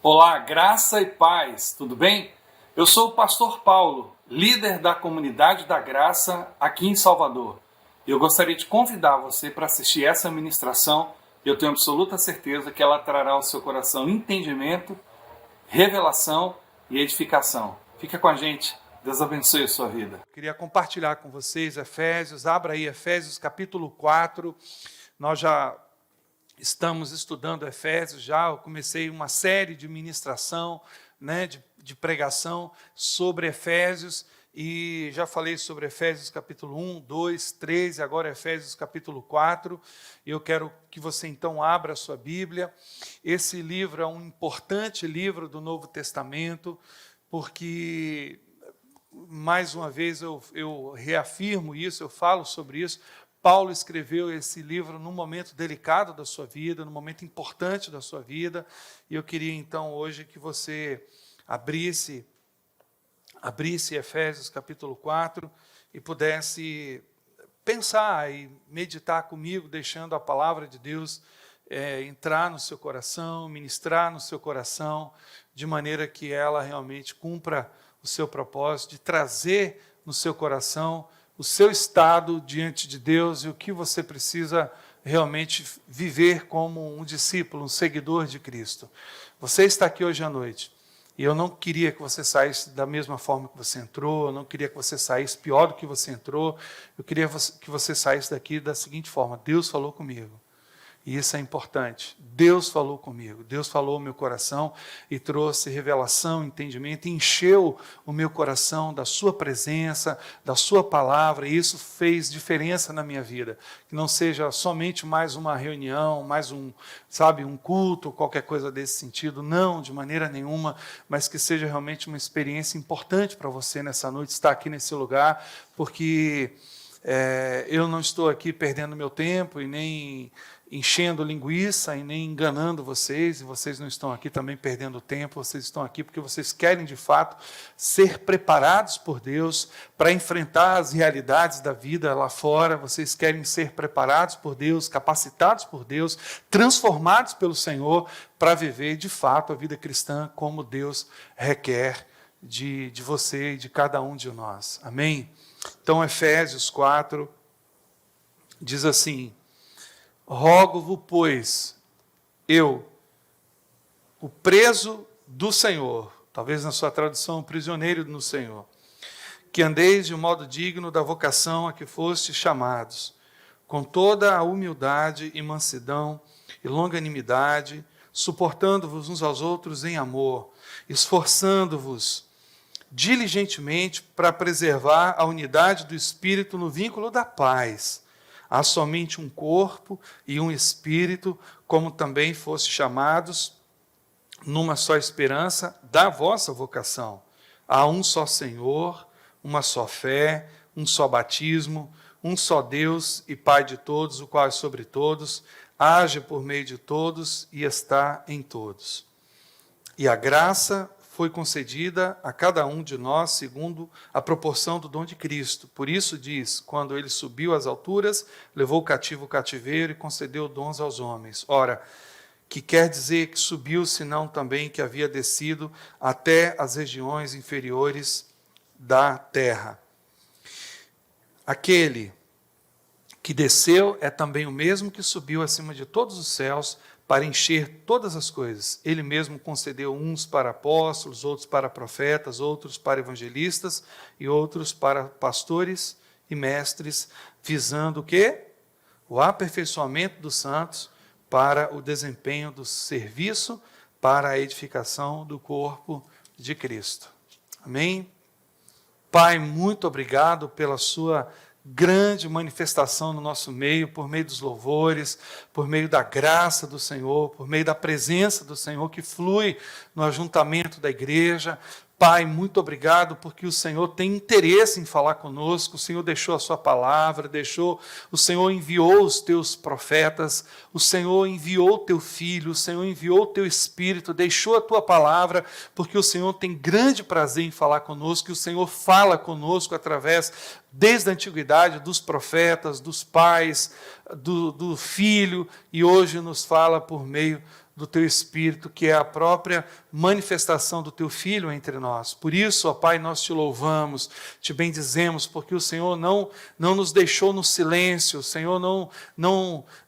Olá, graça e paz, tudo bem? Eu sou o pastor Paulo, líder da Comunidade da Graça aqui em Salvador. E eu gostaria de convidar você para assistir essa ministração e eu tenho absoluta certeza que ela trará ao seu coração entendimento, revelação e edificação. Fica com a gente, Deus abençoe a sua vida. Queria compartilhar com vocês Efésios, abra aí Efésios capítulo 4, nós já estamos estudando Efésios, eu comecei uma série de ministração, de pregação sobre Efésios, e já falei sobre Efésios capítulo 1, 2, 3, e agora Efésios capítulo 4, e eu quero que você então abra a sua Bíblia. Esse livro é um importante livro do Novo Testamento, porque, mais uma vez, eu reafirmo isso, eu falo sobre isso. Paulo escreveu esse livro num momento delicado da sua vida, num momento importante da sua vida, e eu queria então hoje que você abrisse Efésios capítulo 4 e pudesse pensar e meditar comigo, deixando a palavra de Deus entrar no seu coração, ministrar no seu coração, de maneira que ela realmente cumpra o seu propósito de trazer no seu coração o seu estado diante de Deus e o que você precisa realmente viver como um discípulo, um seguidor de Cristo. Você está aqui hoje à noite e eu não queria que você saísse da mesma forma que você entrou, eu não queria que você saísse pior do que você entrou, eu queria que você saísse daqui da seguinte forma: Deus falou comigo. E isso é importante. Deus falou comigo, Deus falou ao meu coração e trouxe revelação, entendimento, encheu o meu coração da sua presença, da sua palavra, e isso fez diferença na minha vida. Que não seja somente mais uma reunião, mais um culto, qualquer coisa desse sentido, não, de maneira nenhuma, mas que seja realmente uma experiência importante para você nessa noite, estar aqui nesse lugar, porque eu não estou aqui perdendo meu tempo e nem enchendo linguiça e nem enganando vocês, e vocês não estão aqui também perdendo tempo, vocês estão aqui porque vocês querem de fato ser preparados por Deus para enfrentar as realidades da vida lá fora, vocês querem ser preparados por Deus, capacitados por Deus, transformados pelo Senhor para viver de fato a vida cristã como Deus requer de você e de cada um de nós. Amém? Então, Efésios 4 diz assim: rogo-vos, pois, eu, o preso do Senhor, talvez na sua tradução, o prisioneiro no Senhor, que andeis de um modo digno da vocação a que fostes chamados, com toda a humildade e mansidão e longanimidade, suportando-vos uns aos outros em amor, esforçando-vos diligentemente para preservar a unidade do Espírito no vínculo da paz. Há somente um corpo e um Espírito, como também foste chamados numa só esperança da vossa vocação. Há um só Senhor, uma só fé, um só batismo, um só Deus e Pai de todos, o qual é sobre todos, age por meio de todos e está em todos. E a graça foi concedida a cada um de nós segundo a proporção do dom de Cristo. Por isso diz, quando ele subiu às alturas, levou cativo o cativeiro e concedeu dons aos homens. Ora, que quer dizer que subiu, senão também que havia descido até as regiões inferiores da terra. Aquele que desceu é também o mesmo que subiu acima de todos os céus, para encher todas as coisas. Ele mesmo concedeu uns para apóstolos, outros para profetas, outros para evangelistas e outros para pastores e mestres, visando o quê? O aperfeiçoamento dos santos para o desempenho do serviço, para a edificação do corpo de Cristo. Amém? Pai, muito obrigado pela sua grande manifestação no nosso meio, por meio dos louvores, por meio da graça do Senhor, por meio da presença do Senhor que flui no ajuntamento da igreja. Pai, muito obrigado porque o Senhor tem interesse em falar conosco, o Senhor deixou a sua palavra, o Senhor enviou os teus profetas, o Senhor enviou o teu Filho, o Senhor enviou o teu Espírito, deixou a tua palavra, porque o Senhor tem grande prazer em falar conosco, e o Senhor fala conosco através, desde a antiguidade, dos profetas, dos pais, do Filho, e hoje nos fala por meio do teu Espírito, que é a própria manifestação do teu Filho entre nós. Por isso, ó Pai, nós te louvamos, te bendizemos, porque o Senhor não nos deixou no silêncio, o Senhor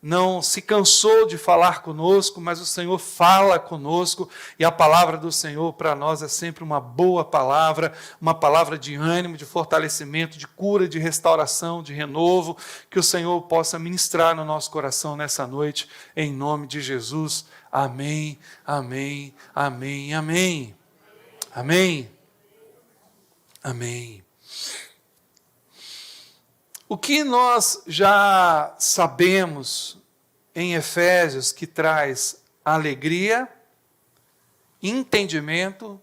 não se cansou de falar conosco, mas o Senhor fala conosco, e a palavra do Senhor para nós é sempre uma boa palavra, uma palavra de ânimo, de fortalecimento, de cura, de restauração, de renovo, que o Senhor possa ministrar no nosso coração nessa noite, em nome de Jesus. Amém, amém, amém, amém. Amém. Amém. O que nós já sabemos em Efésios que traz alegria, entendimento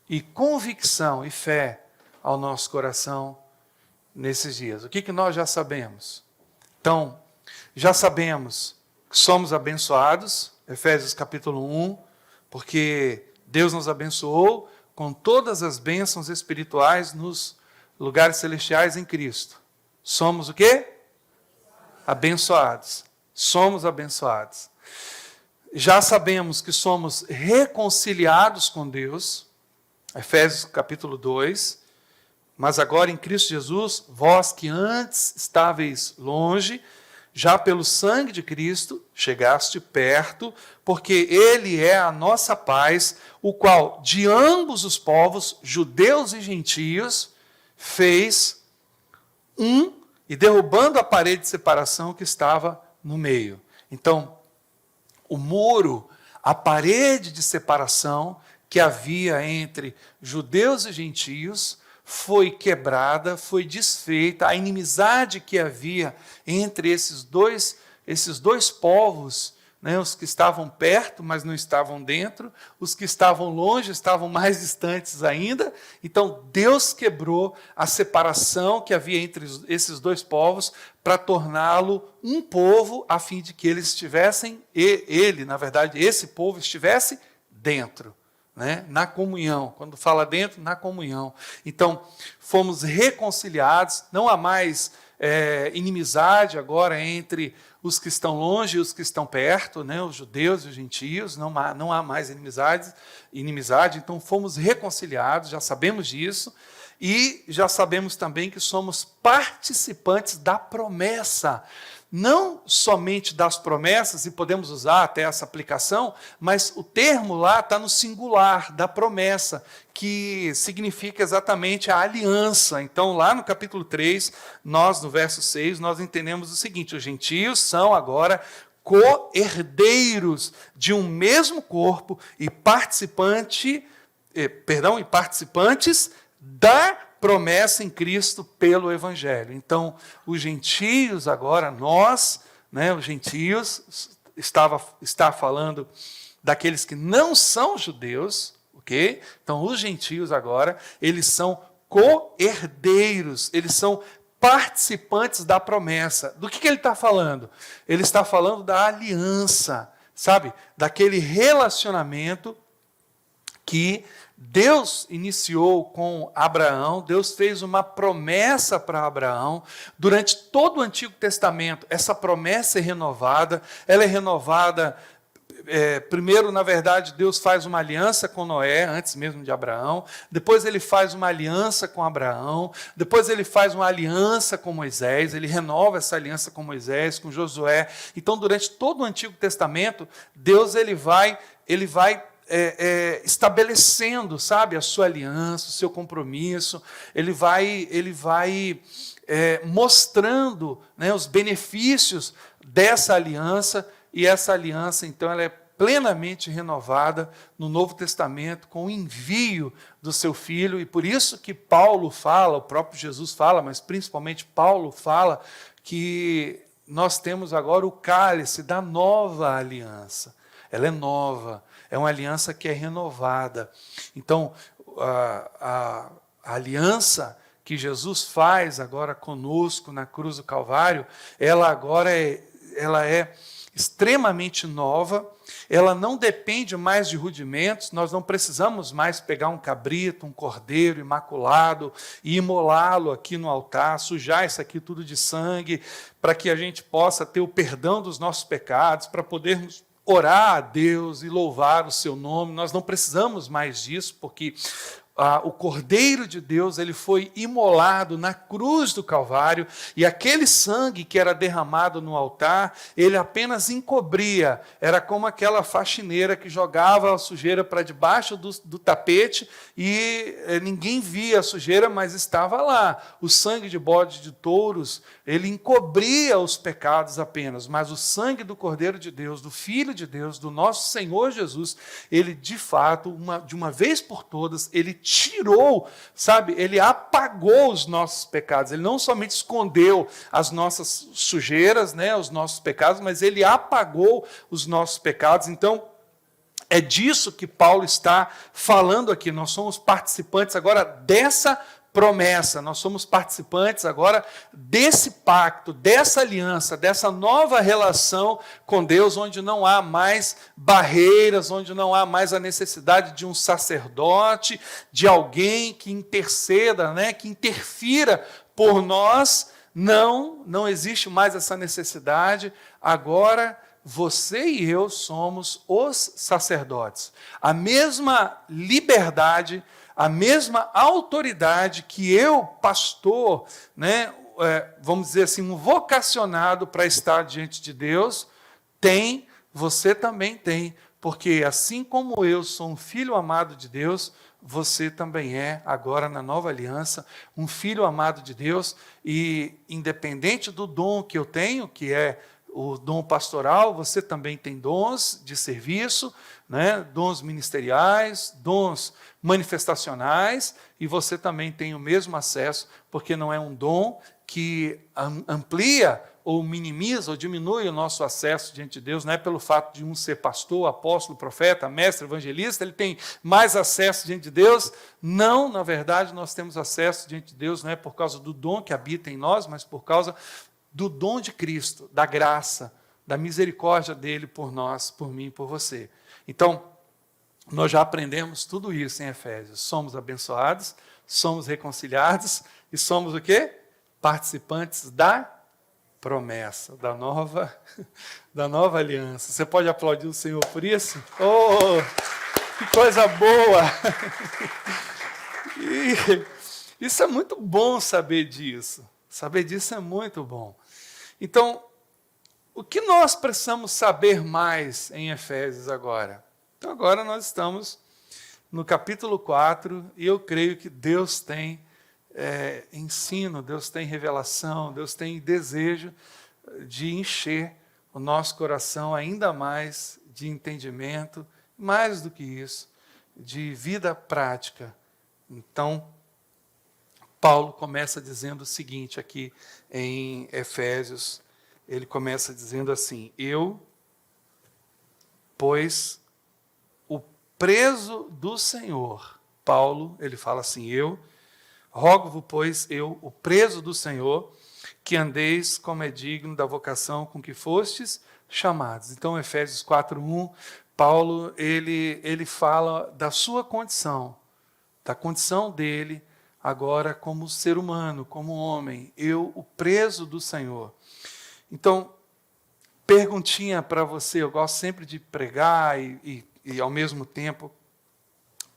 e convicção e fé ao nosso coração nesses dias. O que nós já sabemos? Então, já sabemos que somos abençoados, Efésios capítulo 1, porque Deus nos abençoou com todas as bênçãos espirituais nos lugares celestiais em Cristo. Somos o quê? Abençoados. Somos abençoados. Já sabemos que somos reconciliados com Deus, Efésios capítulo 2, mas agora em Cristo Jesus, vós que antes estáveis longe, já pelo sangue de Cristo chegaste perto, porque Ele é a nossa paz, o qual de ambos os povos, judeus e gentios, fez um, e derrubando a parede de separação que estava no meio. Então, o muro, a parede de separação que havia entre judeus e gentios, foi quebrada, foi desfeita, a inimizade que havia entre esses dois povos, né, os que estavam perto, mas não estavam dentro, os que estavam longe, estavam mais distantes ainda. Então, Deus quebrou a separação que havia entre esses dois povos para torná-lo um povo, a fim de que eles estivessem, na verdade, esse povo estivesse dentro. Né, na comunhão, quando fala dentro, na comunhão. Então, fomos reconciliados, não há mais inimizade agora entre os que estão longe e os que estão perto, né, os judeus e os gentios, não há mais inimizade, então fomos reconciliados, já sabemos disso, e já sabemos também que somos participantes da promessa, não somente das promessas, e podemos usar até essa aplicação, mas o termo lá está no singular, da promessa, que significa exatamente a aliança. Então, lá no capítulo 3, no verso 6, nós entendemos o seguinte: os gentios são agora co-herdeiros de um mesmo corpo e participantes da promessa em Cristo pelo Evangelho. Então, os gentios agora, nós, né, os gentios, está falando daqueles que não são judeus, ok? Então, os gentios agora, eles são co-herdeiros, eles são participantes da promessa. Do que ele está falando? Ele está falando da aliança, sabe? Daquele relacionamento que Deus iniciou com Abraão, Deus fez uma promessa para Abraão. Durante todo o Antigo Testamento, essa promessa é renovada, ela é renovada, primeiro, na verdade, Deus faz uma aliança com Noé, antes mesmo de Abraão, depois ele faz uma aliança com Abraão, depois ele faz uma aliança com Moisés, ele renova essa aliança com Moisés, com Josué. Então, durante todo o Antigo Testamento, Deus ele vai estabelecendo, sabe, a sua aliança, o seu compromisso, ele vai mostrando, né, os benefícios dessa aliança, e essa aliança, então, ela é plenamente renovada no Novo Testamento com o envio do seu Filho, e por isso que Paulo fala, o próprio Jesus fala, mas principalmente Paulo fala, que nós temos agora o cálice da nova aliança. Ela é nova, é uma aliança que é renovada. Então, a aliança que Jesus faz agora conosco na cruz do Calvário, ela agora ela é extremamente nova, ela não depende mais de rudimentos, nós não precisamos mais pegar um cabrito, um cordeiro imaculado e imolá-lo aqui no altar, sujar isso aqui tudo de sangue, para que a gente possa ter o perdão dos nossos pecados, para podermos orar a Deus e louvar o seu nome. Nós não precisamos mais disso, porque o Cordeiro de Deus, ele foi imolado na cruz do Calvário, e aquele sangue que era derramado no altar, ele apenas encobria, era como aquela faxineira que jogava a sujeira para debaixo do tapete, e ninguém via a sujeira, mas estava lá. O sangue de bode de touros, ele encobria os pecados apenas, mas o sangue do Cordeiro de Deus, do Filho de Deus, do nosso Senhor Jesus, ele de fato, de uma vez por todas, ele tirou, sabe, ele apagou os nossos pecados. Ele não somente escondeu as nossas sujeiras, né, os nossos pecados, mas ele apagou os nossos pecados. Então, é disso que Paulo está falando aqui. Nós somos participantes agora dessa promessa, nós somos participantes agora desse pacto, dessa aliança, dessa nova relação com Deus, onde não há mais barreiras, onde não há mais a necessidade de um sacerdote, de alguém que interceda, né, que interfira por nós. Não existe mais essa necessidade. Agora você e eu somos os sacerdotes. A mesma liberdade, a mesma autoridade que eu, pastor, né, vamos dizer assim, um vocacionado para estar diante de Deus, tem, você também tem, porque assim como eu sou um filho amado de Deus, você também é, agora na nova aliança, um filho amado de Deus, e independente do dom que eu tenho, que é o dom pastoral, você também tem dons de serviço, né, dons ministeriais, dons manifestacionais, e você também tem o mesmo acesso, porque não é um dom que amplia ou minimiza ou diminui o nosso acesso diante de Deus, não é pelo fato de um ser pastor, apóstolo, profeta, mestre, evangelista, ele tem mais acesso diante de Deus. Não, na verdade, nós temos acesso diante de Deus, não é por causa do dom que habita em nós, mas por causa do dom de Cristo, da graça, da misericórdia dele por nós, por mim e por você. Então, nós já aprendemos tudo isso em Efésios. Somos abençoados, somos reconciliados e somos o quê? Participantes da promessa, da nova aliança. Você pode aplaudir o Senhor por isso? Oh, que coisa boa! E isso é muito bom saber disso. Saber disso é muito bom. Então, o que nós precisamos saber mais em Efésios agora? Então, agora nós estamos no capítulo 4, e eu creio que Deus tem ensino, Deus tem revelação, Deus tem desejo de encher o nosso coração ainda mais de entendimento, mais do que isso, de vida prática. Então, Paulo começa dizendo o seguinte aqui em Efésios, ele começa dizendo assim: eu, pois, o preso do Senhor, Paulo, ele fala assim, eu, rogo-vos, pois, eu, o preso do Senhor, que andeis como é digno da vocação com que fostes chamados. Então, Efésios 4:1, Paulo, ele fala da sua condição, da condição dele, agora como ser humano, como homem, eu, o preso do Senhor. Então, perguntinha para você, eu gosto sempre de pregar e ao mesmo tempo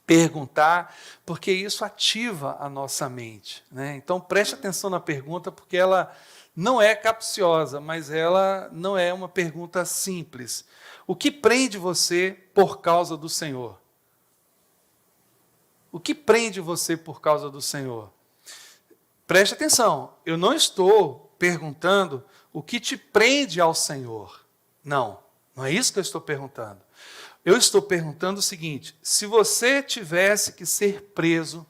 perguntar, porque isso ativa a nossa mente, né? Então, preste atenção na pergunta, porque ela não é capciosa, mas ela não é uma pergunta simples. O que prende você por causa do Senhor? O que prende você por causa do Senhor? Preste atenção, eu não estou perguntando o que te prende ao Senhor. Não é isso que eu estou perguntando. Eu estou perguntando o seguinte: se você tivesse que ser preso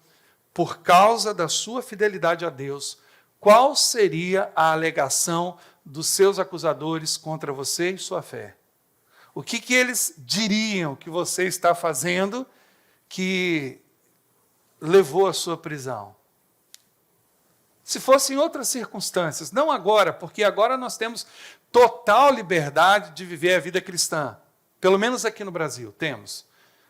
por causa da sua fidelidade a Deus, qual seria a alegação dos seus acusadores contra você e sua fé? O que eles diriam que você está fazendo que levou à sua prisão? Se fosse em outras circunstâncias, não agora, porque agora nós temos total liberdade de viver a vida cristã. Pelo menos aqui no Brasil, temos.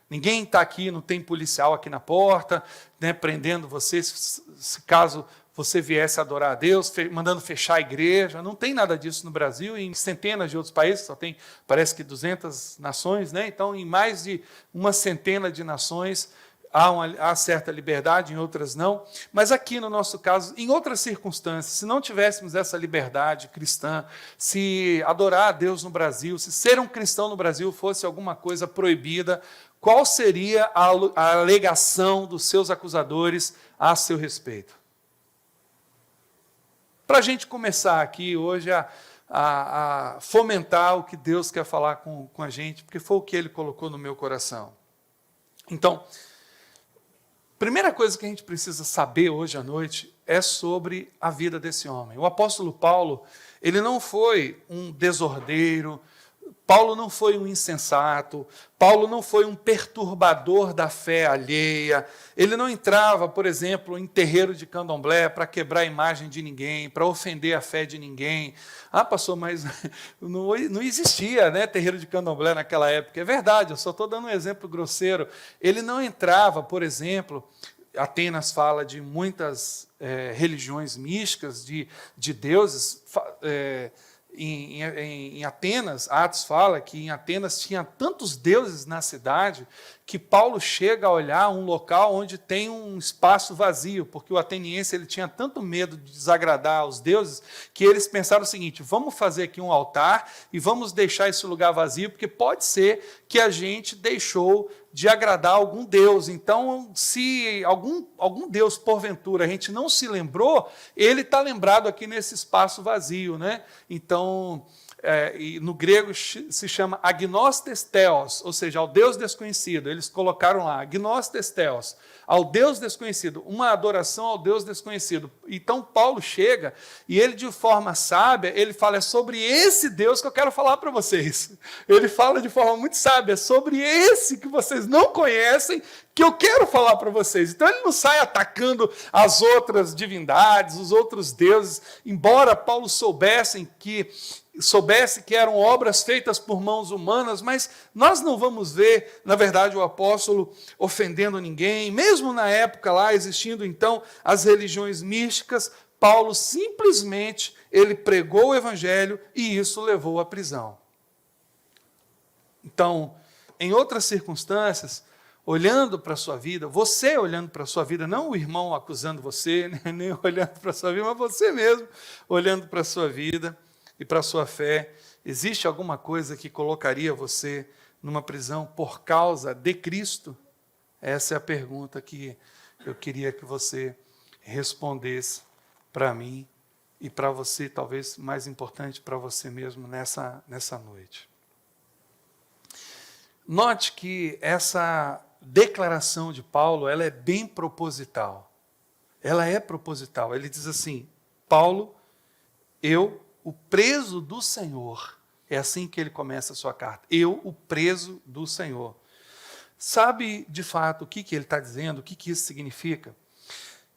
Ninguém está aqui, não tem policial aqui na porta, né, prendendo você, se caso você viesse adorar a Deus, mandando fechar a igreja. Não tem nada disso no Brasil, e em centenas de outros países, só tem, parece que 200 nações, né? Então, em mais de uma centena de nações, há certa liberdade, em outras não. Mas aqui, no nosso caso, em outras circunstâncias, se não tivéssemos essa liberdade cristã, se adorar a Deus no Brasil, se ser um cristão no Brasil fosse alguma coisa proibida, qual seria a alegação dos seus acusadores a seu respeito? Para a gente começar aqui hoje a fomentar o que Deus quer falar com a gente, porque foi o que Ele colocou no meu coração. Então, primeira coisa que a gente precisa saber hoje à noite é sobre a vida desse homem. O apóstolo Paulo, ele não foi um desordeiro, Paulo não foi um insensato, Paulo não foi um perturbador da fé alheia, ele não entrava, por exemplo, em terreiro de candomblé para quebrar a imagem de ninguém, para ofender a fé de ninguém. Ah, pastor, mas não existia, né, terreiro de candomblé naquela época. É verdade, eu só estou dando um exemplo grosseiro. Ele não entrava, por exemplo, Atenas fala de muitas religiões místicas, de deuses. Em Atenas, Atos fala que em Atenas tinha tantos deuses na cidade que Paulo chega a olhar um local onde tem um espaço vazio, porque o ateniense ele tinha tanto medo de desagradar aos deuses que eles pensaram o seguinte: vamos fazer aqui um altar e vamos deixar esse lugar vazio, porque pode ser que a gente deixou de agradar algum deus. Então, se algum deus, porventura, a gente não se lembrou, ele está lembrado aqui nesse espaço vazio, né? Então, e no grego se chama agnostes theos, ou seja, ao Deus desconhecido. Eles colocaram lá, agnostes theos, ao Deus desconhecido, uma adoração ao Deus desconhecido. Então, Paulo chega e ele, de forma sábia, ele fala, é sobre esse Deus que eu quero falar para vocês. Ele fala de forma muito sábia, é sobre esse que vocês não conhecem, que eu quero falar para vocês. Então, ele não sai atacando as outras divindades, os outros deuses, embora Paulo soubesse que eram obras feitas por mãos humanas, mas nós não vamos ver, na verdade, o apóstolo ofendendo ninguém. Mesmo na época lá, existindo então as religiões místicas, Paulo simplesmente ele pregou o evangelho e isso levou à prisão. Então, em outras circunstâncias, olhando para a sua vida, você olhando para a sua vida, não o irmão acusando você, nem olhando para a sua vida, mas você mesmo olhando para a sua vida e para a sua fé, existe alguma coisa que colocaria você numa prisão por causa de Cristo? Essa é a pergunta que eu queria que você respondesse para mim e para você, talvez mais importante para você mesmo nessa noite. Note que essa declaração de Paulo, ela é bem proposital. Ela é proposital. Ele diz assim, Paulo, o preso do Senhor. É assim que ele começa a sua carta. Eu, o preso do Senhor. Sabe, de fato, o que ele está dizendo? O que isso significa?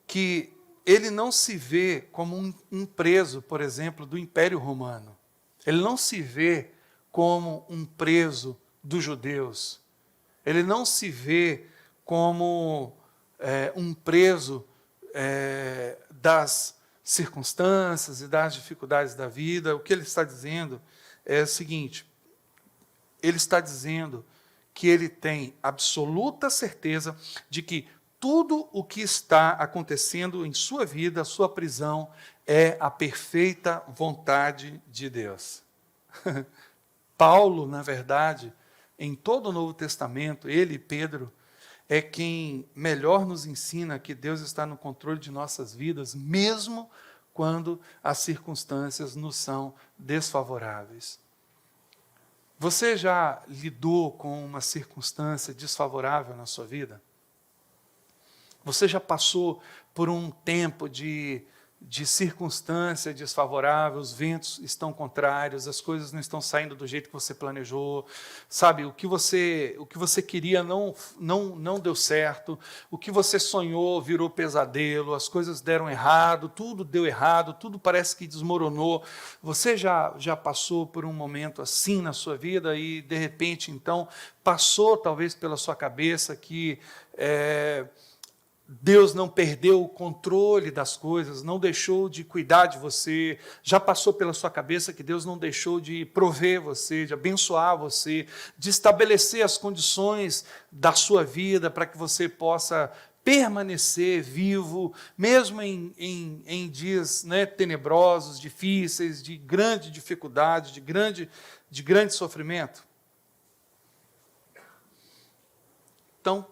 Que ele não se vê como um preso, por exemplo, do Império Romano. Ele não se vê como um preso dos judeus. Ele não se vê como um preso das circunstâncias e das dificuldades da vida. O que ele está dizendo é o seguinte, ele está dizendo que ele tem absoluta certeza de que tudo o que está acontecendo em sua vida, a sua prisão, é a perfeita vontade de Deus. Paulo, na verdade, em todo o Novo Testamento, ele e Pedro, é quem melhor nos ensina que Deus está no controle de nossas vidas, mesmo quando as circunstâncias nos são desfavoráveis. Você já lidou com uma circunstância desfavorável na sua vida? Você já passou por um tempo de circunstância desfavorável, os ventos estão contrários, as coisas não estão saindo do jeito que você planejou, sabe, o que você queria não deu certo, o que você sonhou virou pesadelo, as coisas deram errado, tudo deu errado, tudo parece que desmoronou. Você já passou por um momento assim na sua vida e, de repente, então, passou talvez pela sua cabeça que Deus não perdeu o controle das coisas, não deixou de cuidar de você, já passou pela sua cabeça que Deus não deixou de prover você, de abençoar você, de estabelecer as condições da sua vida para que você possa permanecer vivo, mesmo em dias, né, tenebrosos, difíceis, de grande dificuldade, de grande sofrimento. Então,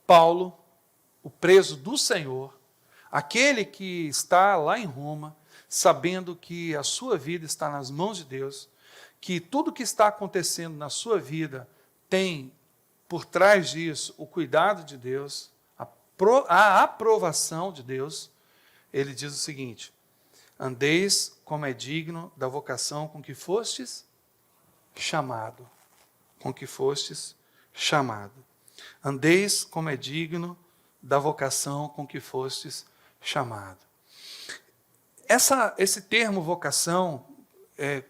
Paulo, o preso do Senhor, aquele que está lá em Roma, sabendo que a sua vida está nas mãos de Deus, que tudo que está acontecendo na sua vida tem por trás disso o cuidado de Deus, a aprovação de Deus, ele diz o seguinte: andeis como é digno da vocação com que fostes chamado. Com que fostes chamado. Andeis como é digno da vocação com que fostes chamado. Esse termo vocação,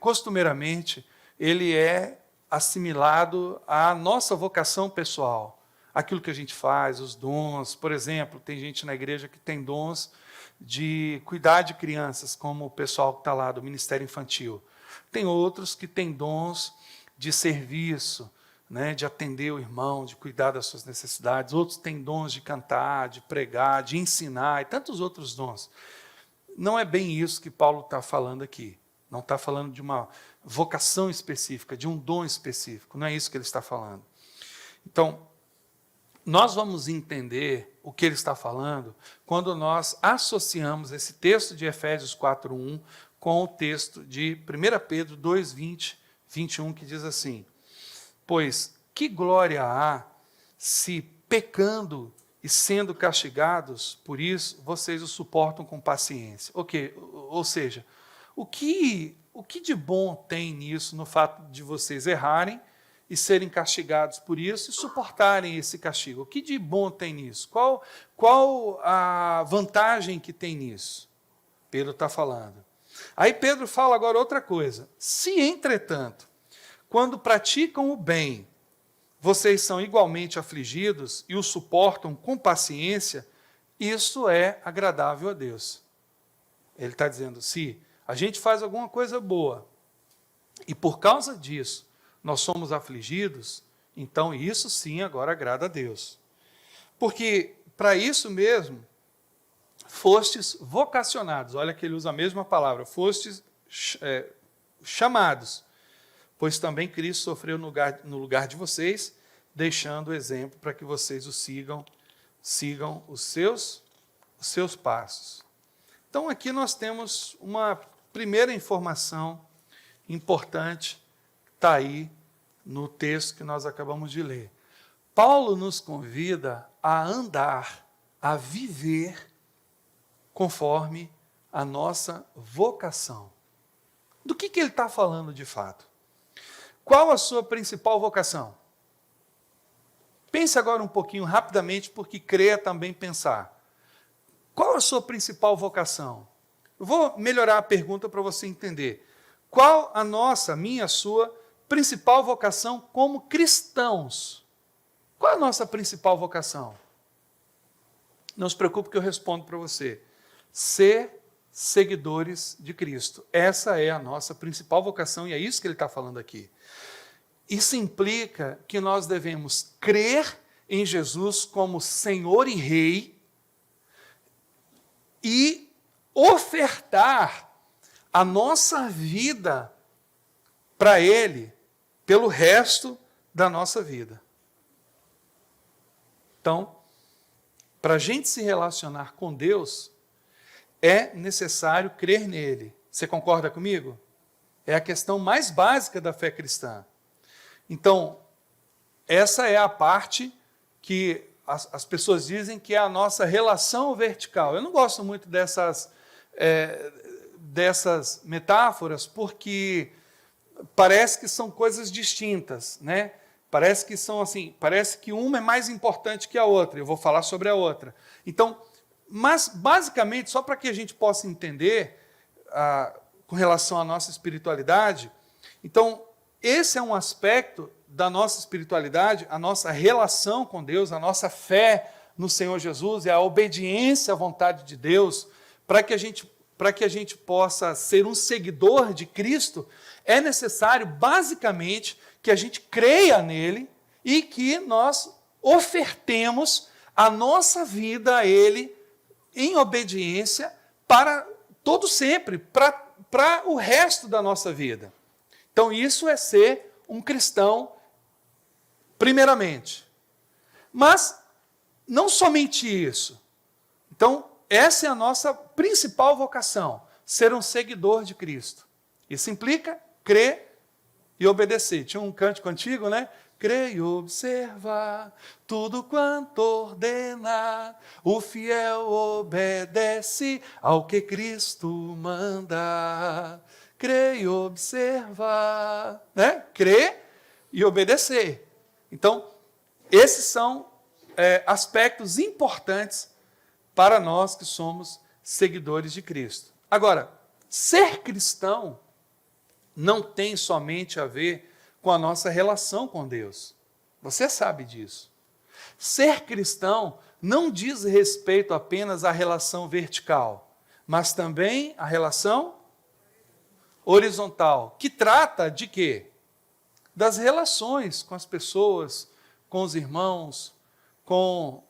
costumeiramente, ele é assimilado à nossa vocação pessoal. Aquilo que a gente faz, os dons. Por exemplo, tem gente na igreja que tem dons de cuidar de crianças, como o pessoal que está lá do Ministério Infantil. Tem outros que têm dons de serviço, né, de atender o irmão, de cuidar das suas necessidades. Outros têm dons de cantar, de pregar, de ensinar, e tantos outros dons. Não é bem isso que Paulo está falando aqui. Não está falando de uma vocação específica, de um dom específico. Não é isso que ele está falando. Então, nós vamos entender o que ele está falando quando nós associamos esse texto de Efésios 4:1 com o texto de 1 Pedro 2:20, 21, que diz assim: pois que glória há se, pecando e sendo castigados por isso, vocês o suportam com paciência. Ou seja, o que de bom tem nisso, no fato de vocês errarem e serem castigados por isso e suportarem esse castigo? O que de bom tem nisso? Qual a vantagem que tem nisso? Pedro está falando. Aí Pedro fala agora outra coisa. Se, entretanto, quando praticam o bem, vocês são igualmente afligidos e o suportam com paciência, isso é agradável a Deus. Ele está dizendo, se a gente faz alguma coisa boa e por causa disso nós somos afligidos, então isso sim agora agrada a Deus. Porque para isso mesmo fostes vocacionados. Olha que ele usa a mesma palavra, fostes chamados. Pois também Cristo sofreu no lugar de vocês, deixando o exemplo para que vocês o sigam os seus passos. Então aqui nós temos uma primeira informação importante, está aí no texto que nós acabamos de ler. Paulo nos convida a andar, a viver conforme a nossa vocação. Do que ele está falando de fato? Qual a sua principal vocação? Pense agora um pouquinho rapidamente, porque creia também pensar. Qual a sua principal vocação? Eu vou melhorar a pergunta para você entender. Qual a minha, sua principal vocação como cristãos? Qual a nossa principal vocação? Não se preocupe que eu respondo para você. Ser seguidores de Cristo. Essa é a nossa principal vocação e é isso que ele está falando aqui. Isso implica que nós devemos crer em Jesus como Senhor e Rei e ofertar a nossa vida para Ele pelo resto da nossa vida. Então, para a gente se relacionar com Deus, é necessário crer nele. Você concorda comigo? É a questão mais básica da fé cristã. Então, essa é a parte que as pessoas dizem que é a nossa relação vertical. Eu não gosto muito dessas metáforas, porque parece que são coisas distintas, né? Parece que são assim, parece que uma é mais importante que a outra. Eu vou falar sobre a outra. Então, mas basicamente, só para que a gente possa entender com relação à nossa espiritualidade, então, esse é um aspecto da nossa espiritualidade, a nossa relação com Deus, a nossa fé no Senhor Jesus e a obediência à vontade de Deus, para que a gente possa ser um seguidor de Cristo, é necessário, basicamente, que a gente creia nele e que nós ofertemos a nossa vida a ele em obediência para todo sempre, para o resto da nossa vida. Então, isso é ser um cristão, primeiramente. Mas, não somente isso. Então, essa é a nossa principal vocação, ser um seguidor de Cristo. Isso implica crer e obedecer. Tinha um cântico antigo, né? Crê e observa tudo quanto ordena, o fiel obedece ao que Cristo manda. Crê e observa, né? Crer e obedecer. Então, esses são aspectos importantes para nós que somos seguidores de Cristo. Agora, ser cristão não tem somente a ver com a nossa relação com Deus. Você sabe disso. Ser cristão não diz respeito apenas à relação vertical, mas também à relação horizontal, que trata de quê? Das relações com as pessoas, com os irmãos, com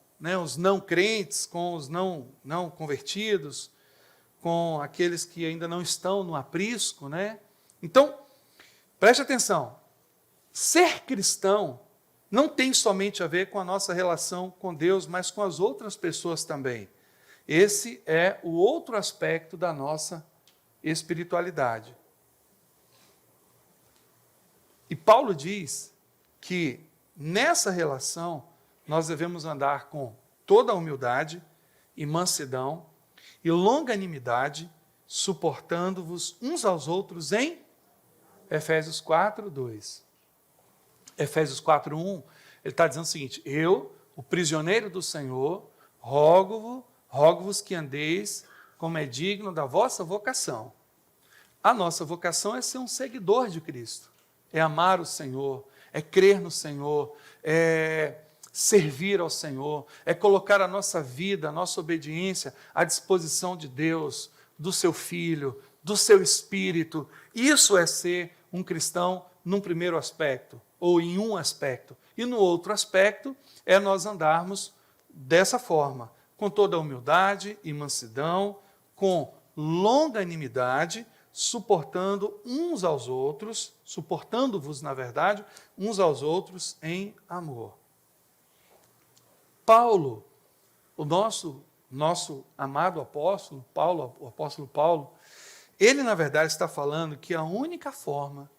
os não crentes, com os não convertidos, com aqueles que ainda não estão no aprisco, né? Então, preste atenção. Ser cristão não tem somente a ver com a nossa relação com Deus, mas com as outras pessoas também. Esse é o outro aspecto da nossa espiritualidade. E Paulo diz que nessa relação nós devemos andar com toda a humildade e mansidão e longanimidade, suportando-vos uns aos outros em Efésios 4, 2. Efésios 4, 1, ele está dizendo o seguinte: eu, o prisioneiro do Senhor, rogo-vos que andeis como é digno da vossa vocação. A nossa vocação é ser um seguidor de Cristo, é amar o Senhor, é crer no Senhor, é servir ao Senhor, é colocar a nossa vida, a nossa obediência à disposição de Deus, do seu Filho, do seu Espírito. Isso é ser um cristão num primeiro aspecto, ou em um aspecto. E no outro aspecto é nós andarmos dessa forma, com toda a humildade e mansidão, com longanimidade, suportando uns aos outros, suportando-vos, na verdade, uns aos outros em amor. Paulo, o nosso amado apóstolo, o apóstolo Paulo, ele, na verdade, está falando que a única forma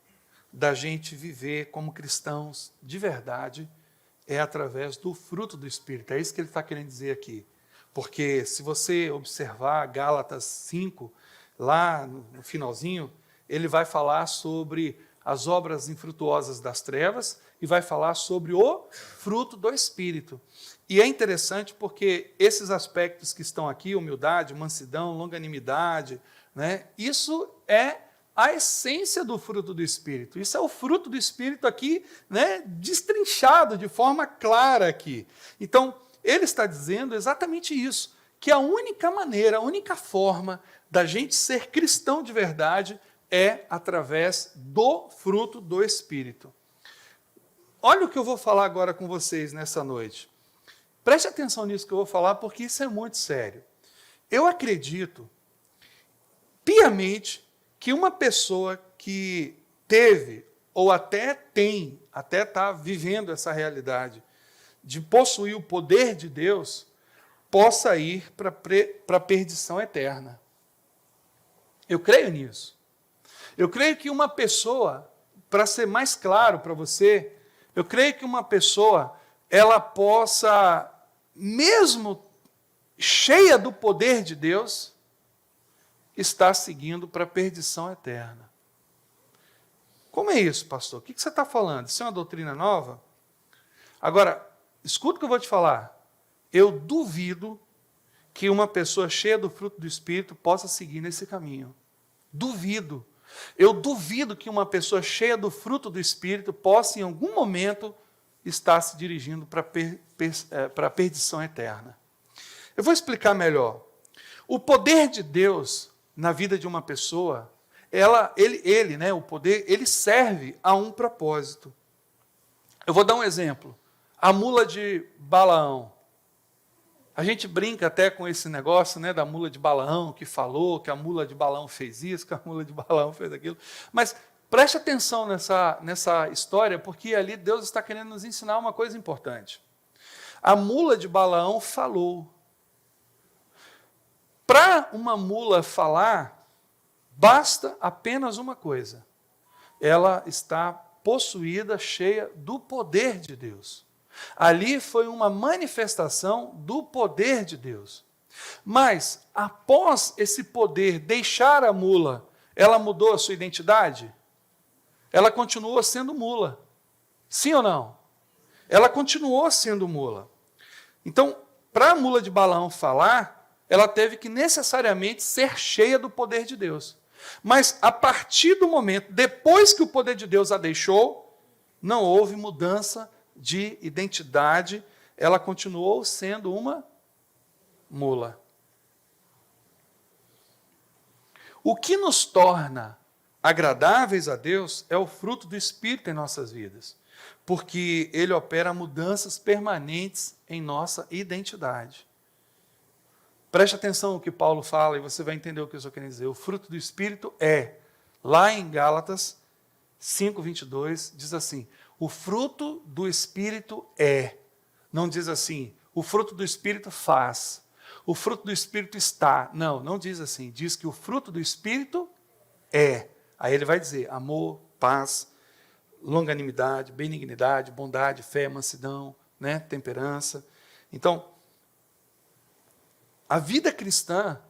da gente viver como cristãos de verdade é através do fruto do Espírito. É isso que ele está querendo dizer aqui. Porque se você observar Gálatas 5, lá no finalzinho, ele vai falar sobre as obras infrutuosas das trevas e vai falar sobre o fruto do Espírito. E é interessante porque esses aspectos que estão aqui, humildade, mansidão, longanimidade, né, isso é a essência do fruto do Espírito. Isso é o fruto do Espírito aqui, né, destrinchado de forma clara aqui. Então, ele está dizendo exatamente isso, que a única maneira, a única forma da gente ser cristão de verdade é através do fruto do Espírito. Olha o que eu vou falar agora com vocês nessa noite. Preste atenção nisso que eu vou falar, porque isso é muito sério. Eu acredito piamente que uma pessoa que teve, ou até tem, até está vivendo essa realidade, de possuir o poder de Deus, possa ir para a perdição eterna. Eu creio nisso. Eu creio que uma pessoa, para ser mais claro para você, eu creio que uma pessoa, ela possa, mesmo cheia do poder de Deus, está seguindo para a perdição eterna. Como é isso, pastor? O que você está falando? Isso é uma doutrina nova? Agora, escuta o que eu vou te falar. Eu duvido que uma pessoa cheia do fruto do Espírito possa seguir nesse caminho. Duvido. Eu duvido que uma pessoa cheia do fruto do Espírito possa, em algum momento, está se dirigindo para a perdição eterna. Eu vou explicar melhor. O poder de Deus na vida de uma pessoa, o poder, ele serve a um propósito. Eu vou dar um exemplo. A mula de Balaão. A gente brinca até com esse negócio, né, da mula de Balaão, que falou que a mula de Balaão fez isso, que a mula de Balaão fez aquilo. Mas preste atenção nessa história, porque ali Deus está querendo nos ensinar uma coisa importante. A mula de Balaão falou. Para uma mula falar, basta apenas uma coisa. Ela está possuída, cheia do poder de Deus. Ali foi uma manifestação do poder de Deus. Mas, após esse poder deixar a mula, ela mudou a sua identidade? Ela continuou sendo mula. Sim ou não? Ela continuou sendo mula. Então, para a mula de Balaão falar, ela teve que necessariamente ser cheia do poder de Deus. Mas, a partir do momento, depois que o poder de Deus a deixou, não houve mudança de identidade, ela continuou sendo uma mula. O que nos torna agradáveis a Deus é o fruto do Espírito em nossas vidas, porque ele opera mudanças permanentes em nossa identidade. Preste atenção no que Paulo fala e você vai entender o que eu estou querendo dizer. O fruto do Espírito lá em Gálatas 5:22, diz assim, o fruto do Espírito não diz assim, o fruto do Espírito faz, o fruto do Espírito está. Não diz assim, diz que o fruto do Espírito Aí ele vai dizer amor, paz, longanimidade, benignidade, bondade, fé, mansidão, temperança. Então, a vida cristã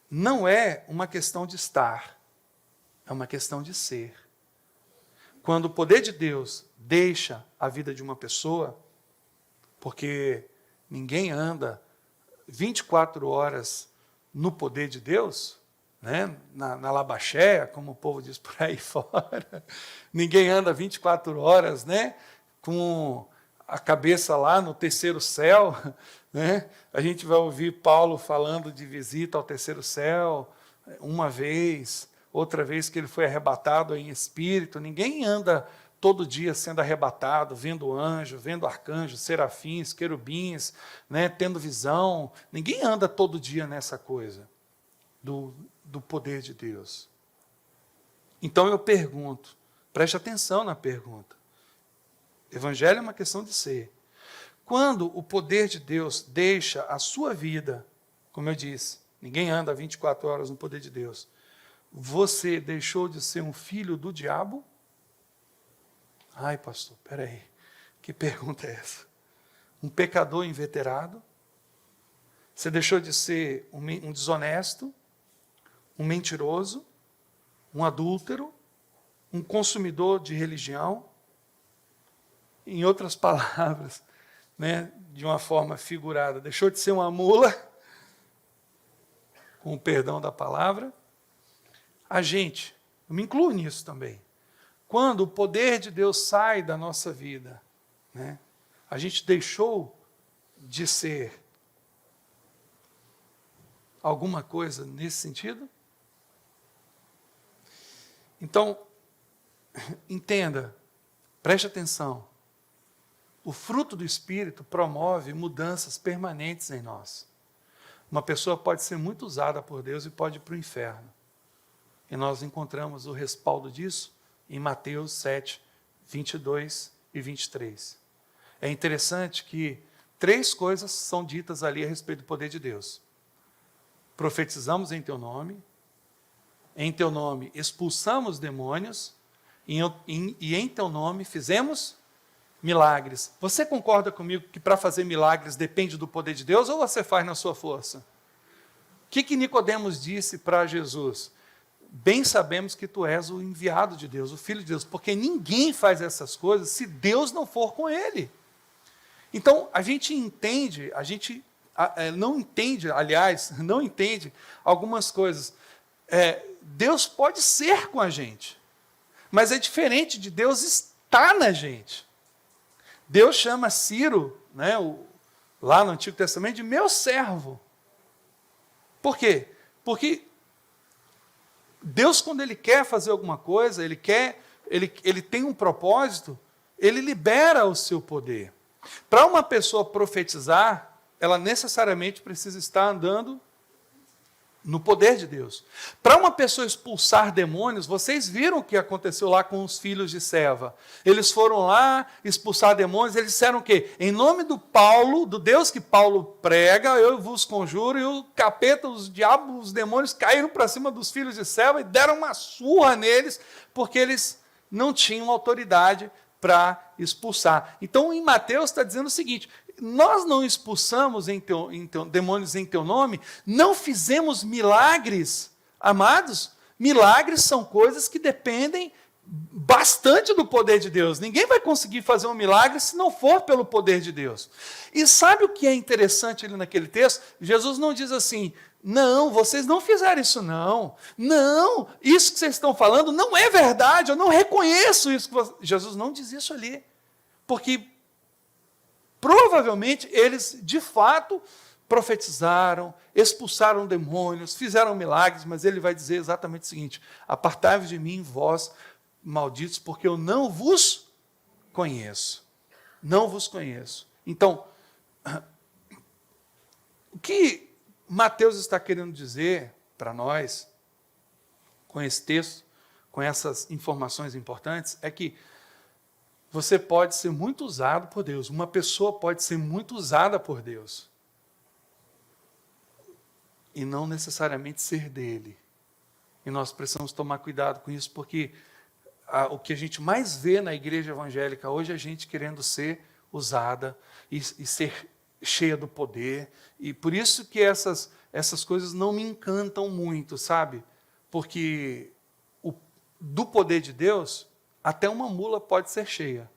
não é uma questão de estar, é uma questão de ser. Quando o poder de Deus deixa a vida de uma pessoa, porque ninguém anda 24 horas no poder de Deus, na labaxéia, como o povo diz por aí fora, ninguém anda 24 horas com a cabeça lá no terceiro céu, A gente vai ouvir Paulo falando de visita ao terceiro céu, uma vez, outra vez que ele foi arrebatado em espírito. Ninguém anda todo dia sendo arrebatado, vendo anjo, vendo arcanjos, serafins, querubins, tendo visão. Ninguém anda todo dia nessa coisa do poder de Deus. Então eu pergunto, preste atenção na pergunta. Evangelho é uma questão de ser. Quando o poder de Deus deixa a sua vida, como eu disse, ninguém anda 24 horas no poder de Deus, você deixou de ser um filho do diabo? Ai, pastor, peraí, que pergunta é essa? Um pecador inveterado? Você deixou de ser um desonesto, um mentiroso, um adúltero, um consumidor de religião? Em outras palavras, de uma forma figurada, deixou de ser uma mula, com o perdão da palavra. A gente, eu me incluo nisso também, quando o poder de Deus sai da nossa vida, a gente deixou de ser alguma coisa nesse sentido? Então, entenda, preste atenção, o fruto do Espírito promove mudanças permanentes em nós. Uma pessoa pode ser muito usada por Deus e pode ir para o inferno. E nós encontramos o respaldo disso em Mateus 7, 22 e 23. É interessante que 3 coisas são ditas ali a respeito do poder de Deus. Profetizamos em teu nome expulsamos demônios, e em teu nome fizemos milagres. Você concorda comigo que para fazer milagres depende do poder de Deus ou você faz na sua força? O que Nicodemos disse para Jesus? Bem sabemos que tu és o enviado de Deus, o Filho de Deus, porque ninguém faz essas coisas se Deus não for com ele. Então, a gente não entende algumas coisas. Deus pode ser com a gente, mas é diferente de Deus estar na gente. Deus chama Ciro, né, lá no Antigo Testamento, de meu servo. Por quê? Porque Deus, quando Ele quer fazer alguma coisa, Ele tem um propósito, Ele libera o seu poder. Para uma pessoa profetizar, ela necessariamente precisa estar andando no poder de Deus. Para uma pessoa expulsar demônios, vocês viram o que aconteceu lá com os filhos de Seva. Eles foram lá expulsar demônios, eles disseram o quê? Em nome do Paulo, do Deus que Paulo prega, eu vos conjuro, e o capeta, os diabos, os demônios caíram para cima dos filhos de Seva e deram uma surra neles, porque eles não tinham autoridade para expulsar. Então, em Mateus está dizendo o seguinte: nós não expulsamos demônios em teu nome, não fizemos milagres, amados. Milagres são coisas que dependem bastante do poder de Deus. Ninguém vai conseguir fazer um milagre se não for pelo poder de Deus. E sabe o que é interessante ali naquele texto? Jesus não diz assim: não, vocês não fizeram isso não. Não, isso que vocês estão falando não é verdade, eu não reconheço isso. Jesus não diz isso ali. Porque provavelmente eles, de fato, profetizaram, expulsaram demônios, fizeram milagres, mas ele vai dizer exatamente o seguinte: apartai-vos de mim, vós malditos, porque eu não vos conheço. Não vos conheço. Então, o que Mateus está querendo dizer para nós, com esse texto, com essas informações importantes, é que você pode ser muito usado por Deus. Uma pessoa pode ser muito usada por Deus. E não necessariamente ser dele. E nós precisamos tomar cuidado com isso, porque o que a gente mais vê na igreja evangélica hoje é a gente querendo ser usada e ser cheia do poder. E por isso que essas coisas não me encantam muito, sabe? Porque do poder de Deus, até uma mula pode ser cheia.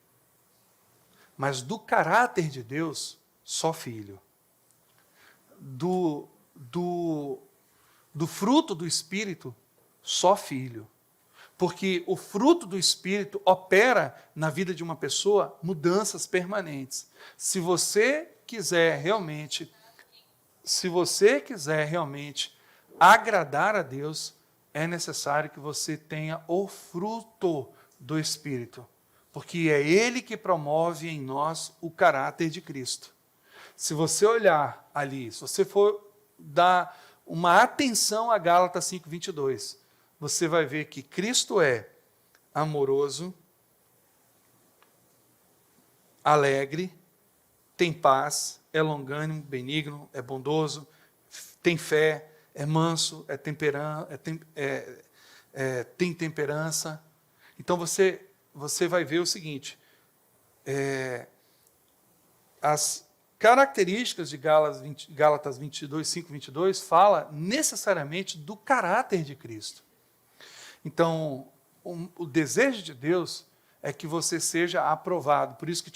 Mas do caráter de Deus, só filho. Do fruto do Espírito, só filho. Porque o fruto do Espírito opera na vida de uma pessoa mudanças permanentes. Se você quiser realmente agradar a Deus, é necessário que você tenha o fruto do Espírito. Porque é Ele que promove em nós o caráter de Cristo. Se você olhar ali, se você for dar uma atenção a Gálatas 5:22, você vai ver que Cristo é amoroso, alegre, tem paz, é longânimo, benigno, é bondoso, tem fé, é manso, tem temperança. Então você vai ver o seguinte: as características de Gálatas 5:22 fala necessariamente do caráter de Cristo. Então, o desejo de Deus é que você seja aprovado. Por isso que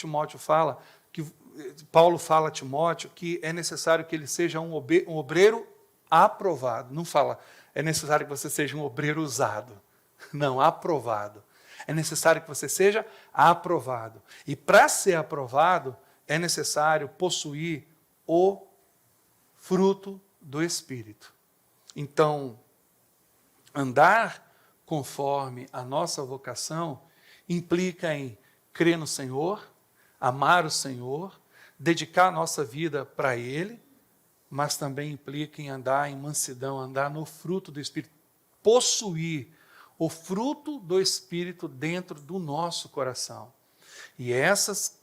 Paulo fala a Timóteo que é necessário que ele seja um obreiro aprovado. Não fala, é necessário que você seja um obreiro usado. Não, aprovado. É necessário que você seja aprovado. E para ser aprovado, é necessário possuir o fruto do Espírito. Então, andar conforme a nossa vocação implica em crer no Senhor, amar o Senhor, dedicar a nossa vida para Ele, mas também implica em andar em mansidão, andar no fruto do Espírito, possuir o fruto do Espírito dentro do nosso coração. E essas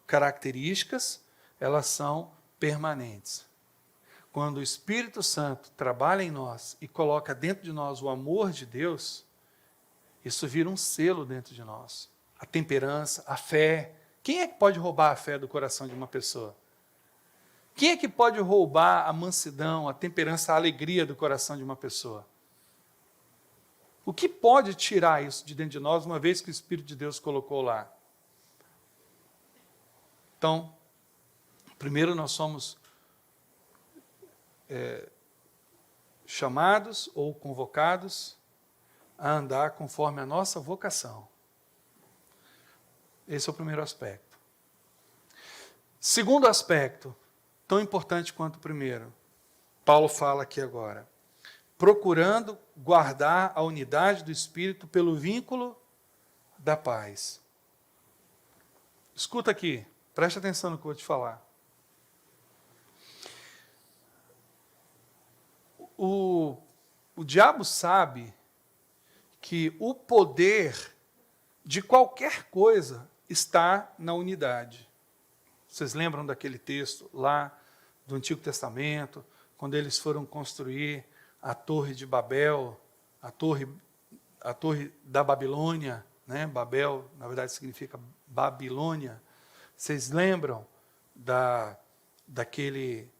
características, elas são permanentes. Quando o Espírito Santo trabalha em nós e coloca dentro de nós o amor de Deus, isso vira um selo dentro de nós. A temperança, a fé. Quem é que pode roubar a fé do coração de uma pessoa? Quem é que pode roubar a mansidão, a temperança, a alegria do coração de uma pessoa? O que pode tirar isso de dentro de nós, uma vez que o Espírito de Deus colocou lá? Então, primeiro nós somos chamados ou convocados a andar conforme a nossa vocação. Esse é o primeiro aspecto. Segundo aspecto, tão importante quanto o primeiro, Paulo fala aqui agora, procurando guardar a unidade do Espírito pelo vínculo da paz. Escuta aqui, preste atenção no que eu vou te falar. O diabo sabe que o poder de qualquer coisa está na unidade. Vocês lembram daquele texto lá do Antigo Testamento, quando eles foram construir a Torre de Babel, a torre da Babilônia, né? Babel, na verdade, significa Babilônia. Vocês lembram daquele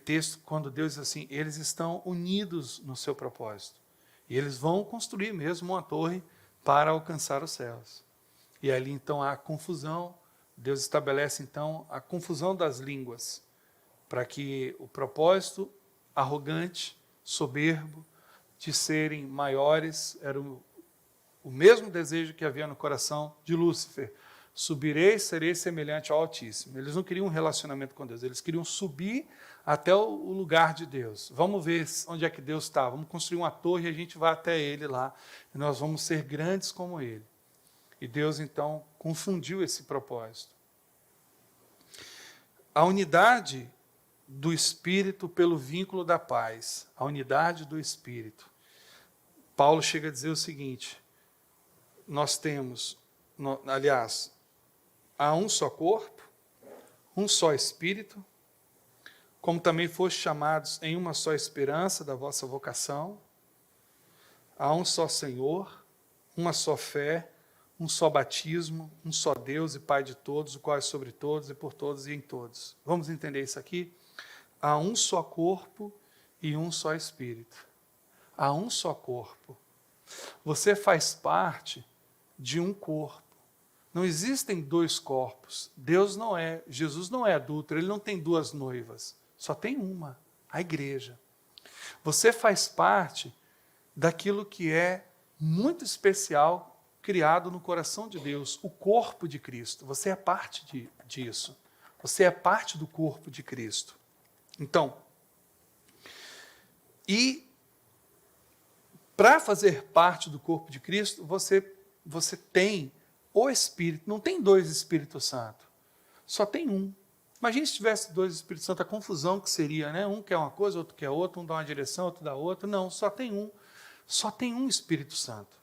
texto, quando Deus diz assim, eles estão unidos no seu propósito. E eles vão construir mesmo uma torre para alcançar os céus. E ali, então, há confusão. Deus estabelece, então, a confusão das línguas, para que o propósito arrogante, soberbo, de serem maiores, era o mesmo desejo que havia no coração de Lúcifer. Subirei, serei semelhante ao Altíssimo. Eles não queriam um relacionamento com Deus, eles queriam subir até o lugar de Deus. Vamos ver onde é que Deus está, vamos construir uma torre e a gente vai até Ele lá, e nós vamos ser grandes como Ele. E Deus, então, confundiu esse propósito. A unidade do Espírito pelo vínculo da paz, a unidade do Espírito. Paulo chega a dizer o seguinte, nós temos, aliás, há um só corpo, um só Espírito, como também foste chamados em uma só esperança da vossa vocação, há um só Senhor, uma só fé, um só batismo, um só Deus e Pai de todos, o qual é sobre todos e por todos e em todos. Vamos entender isso aqui? Há um só corpo e um só Espírito. Há um só corpo. Você faz parte de um corpo. Não existem dois corpos. Jesus não é adúltero, ele não tem duas noivas. Só tem uma, a igreja. Você faz parte daquilo que é muito especial, criado no coração de Deus, o corpo de Cristo. Você é parte disso. Você é parte do corpo de Cristo. Então, e para fazer parte do corpo de Cristo, você tem o Espírito. Não tem dois Espíritos Santos, só tem um. Imagina se tivesse dois Espíritos Santos, a confusão que seria, né? Um quer uma coisa, outro quer outra, um dá uma direção, outro dá outra. Não, só tem um. Só tem um Espírito Santo.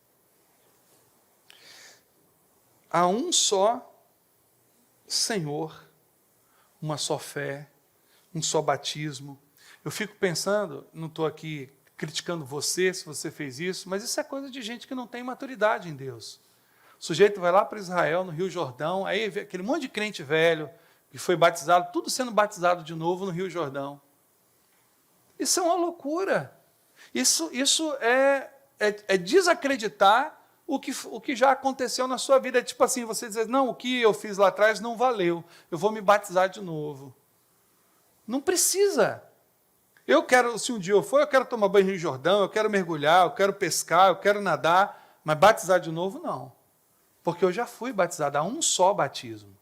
Há um só Senhor, uma só fé, um só batismo. Eu fico pensando, não estou aqui criticando você, se você fez isso, mas isso é coisa de gente que não tem maturidade em Deus. O sujeito vai lá para Israel, no Rio Jordão, aí vê aquele monte de crente velho, que foi batizado, tudo sendo batizado de novo no Rio Jordão. Isso é uma loucura. Isso é desacreditar o que já aconteceu na sua vida. É tipo assim, você dizer, não, o que eu fiz lá atrás não valeu, eu vou me batizar de novo. Não precisa. Se um dia eu for, eu quero tomar banho no Rio Jordão, eu quero mergulhar, eu quero pescar, eu quero nadar, mas batizar de novo, não. Porque eu já fui batizado a um só batismo.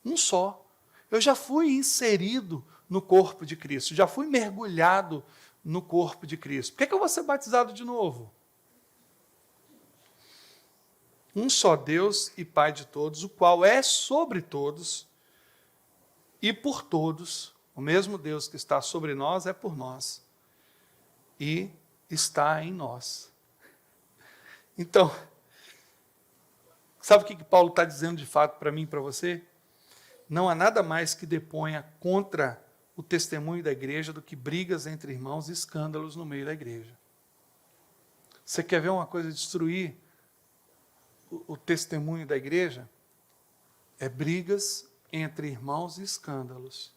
Um só. Eu já fui inserido no corpo de Cristo, já fui mergulhado no corpo de Cristo. Por que eu vou ser batizado de novo? Um só Deus e Pai de todos, o qual é sobre todos e por todos. O mesmo Deus que está sobre nós é por nós e está em nós. Então, sabe o que Paulo está dizendo de fato para mim e para você? Não há nada mais que deponha contra o testemunho da igreja do que brigas entre irmãos e escândalos no meio da igreja. Você quer ver uma coisa destruir o testemunho da igreja? É brigas entre irmãos e escândalos.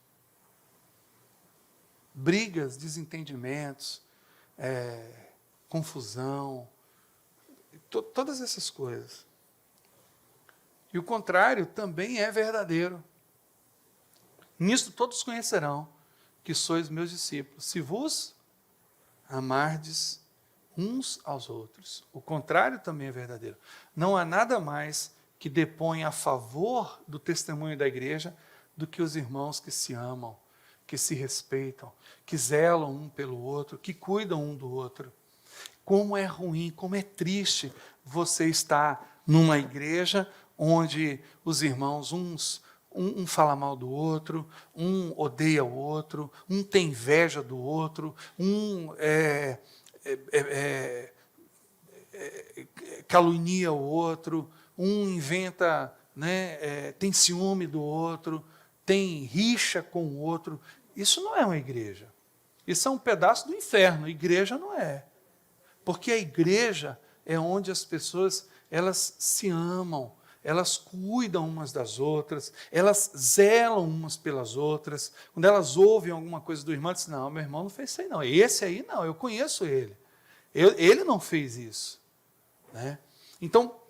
Brigas, desentendimentos, confusão, todas essas coisas. E o contrário também é verdadeiro. Nisto todos conhecerão que sois meus discípulos, se vos amardes uns aos outros. O contrário também é verdadeiro. Não há nada mais que deponha a favor do testemunho da igreja do que os irmãos que se amam, que se respeitam, que zelam um pelo outro, que cuidam um do outro. Como é ruim, como é triste você estar numa igreja onde os irmãos, um fala mal do outro, um odeia o outro, um tem inveja do outro, calunia o outro, um inventa, né, tem ciúme do outro, tem rixa com o outro. Isso não é uma igreja. Isso é um pedaço do inferno. Igreja não é. Porque a igreja é onde as pessoas, elas se amam, elas cuidam umas das outras, elas zelam umas pelas outras. Quando elas ouvem alguma coisa do irmão, dizem, não, meu irmão não fez isso aí não. Esse aí não, eu conheço ele. Ele não fez isso. Né? Então,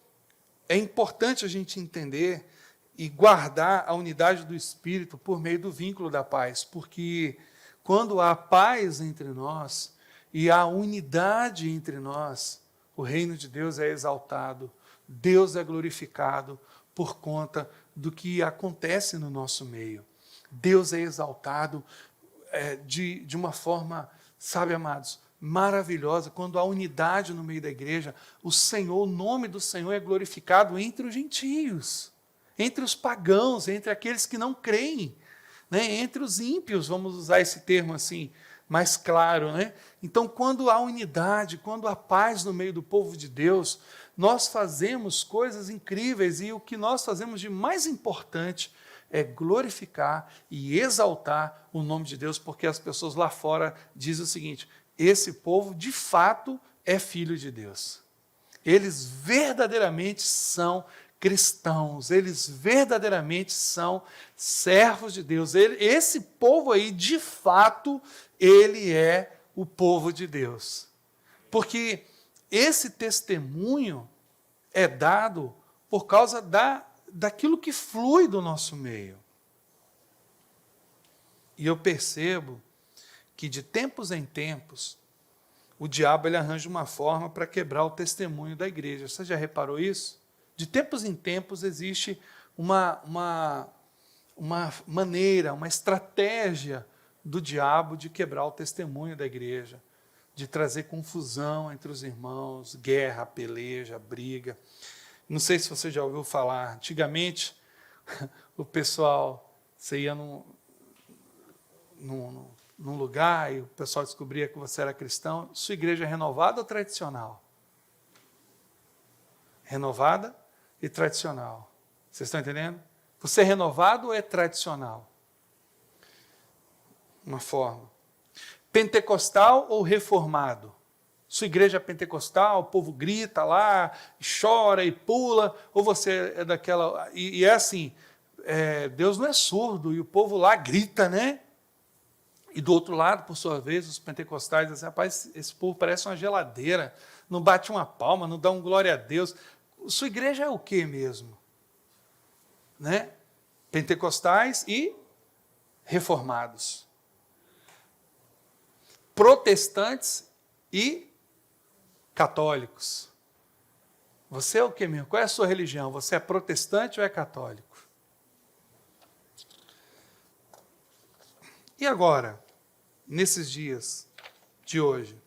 é importante a gente entender e guardar a unidade do Espírito por meio do vínculo da paz, porque quando há paz entre nós e há unidade entre nós, o reino de Deus é exaltado, Deus é glorificado por conta do que acontece no nosso meio. Deus é exaltado de uma forma, sabe, amados, maravilhosa. Quando há unidade no meio da igreja, o nome do Senhor é glorificado entre os gentios, entre os pagãos, entre aqueles que não creem, né? Entre os ímpios, vamos usar esse termo assim, mais claro. Né? Então, quando há unidade, quando há paz no meio do povo de Deus, nós fazemos coisas incríveis, e o que nós fazemos de mais importante é glorificar e exaltar o nome de Deus, porque as pessoas lá fora dizem o seguinte: esse povo de fato é filho de Deus. Eles verdadeiramente são cristãos, eles verdadeiramente são servos de Deus. Esse povo aí, de fato, ele é o povo de Deus. Porque esse testemunho é dado por causa daquilo que flui do nosso meio. E eu percebo que de tempos em tempos, o diabo ele arranja uma forma para quebrar o testemunho da igreja. Você já reparou isso? De tempos em tempos existe uma maneira, uma estratégia do diabo de quebrar o testemunho da igreja, de trazer confusão entre os irmãos, guerra, peleja, briga. Não sei se você já ouviu falar, antigamente o pessoal, você ia num lugar e o pessoal descobria que você era cristão. Sua igreja é renovada ou tradicional? Renovada e tradicional. Vocês estão entendendo? Você é renovado ou é tradicional? Uma forma. Pentecostal ou reformado? Sua igreja é pentecostal, o povo grita lá, chora e pula, ou você é daquela... E é assim, Deus não é surdo, e o povo lá grita, né? E do outro lado, por sua vez, os pentecostais dizem, rapaz, esse povo parece uma geladeira, não bate uma palma, não dá um glória a Deus. Sua igreja é o quê mesmo? Né? Pentecostais e reformados. Protestantes e católicos. Você é o quê mesmo? Qual é a sua religião? Você é protestante ou é católico? E agora, nesses dias de hoje,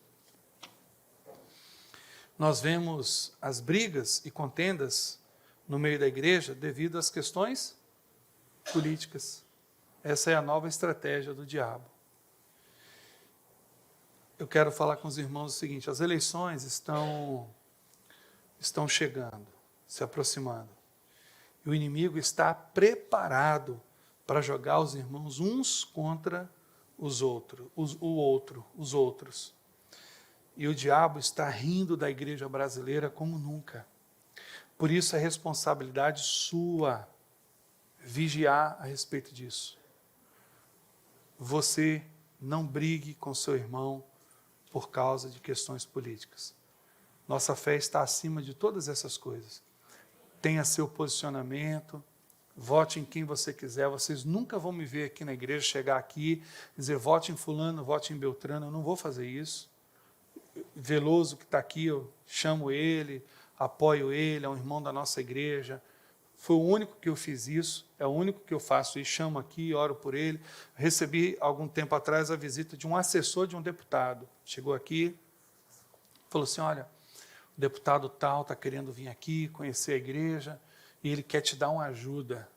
nós vemos as brigas e contendas no meio da igreja devido às questões políticas. Essa é a nova estratégia do diabo. Eu quero falar com os irmãos o seguinte: as eleições estão chegando, se aproximando. E o inimigo está preparado para jogar os irmãos uns contra os outros. E o diabo está rindo da igreja brasileira como nunca. Por isso é responsabilidade sua vigiar a respeito disso. Você não brigue com seu irmão por causa de questões políticas. Nossa fé está acima de todas essas coisas. Tenha seu posicionamento, vote em quem você quiser. Vocês nunca vão me ver aqui na igreja, chegar aqui, dizer vote em fulano, vote em Beltrano. Eu não vou fazer isso. Veloso que está aqui, eu chamo ele, apoio ele, é um irmão da nossa igreja. Foi o único que eu fiz isso, é o único que eu faço isso, chamo aqui, oro por ele. Recebi, algum tempo atrás, a visita de um assessor de um deputado. Chegou aqui, falou assim, olha, o deputado tal está querendo vir aqui, conhecer a igreja, e ele quer te dar uma ajuda.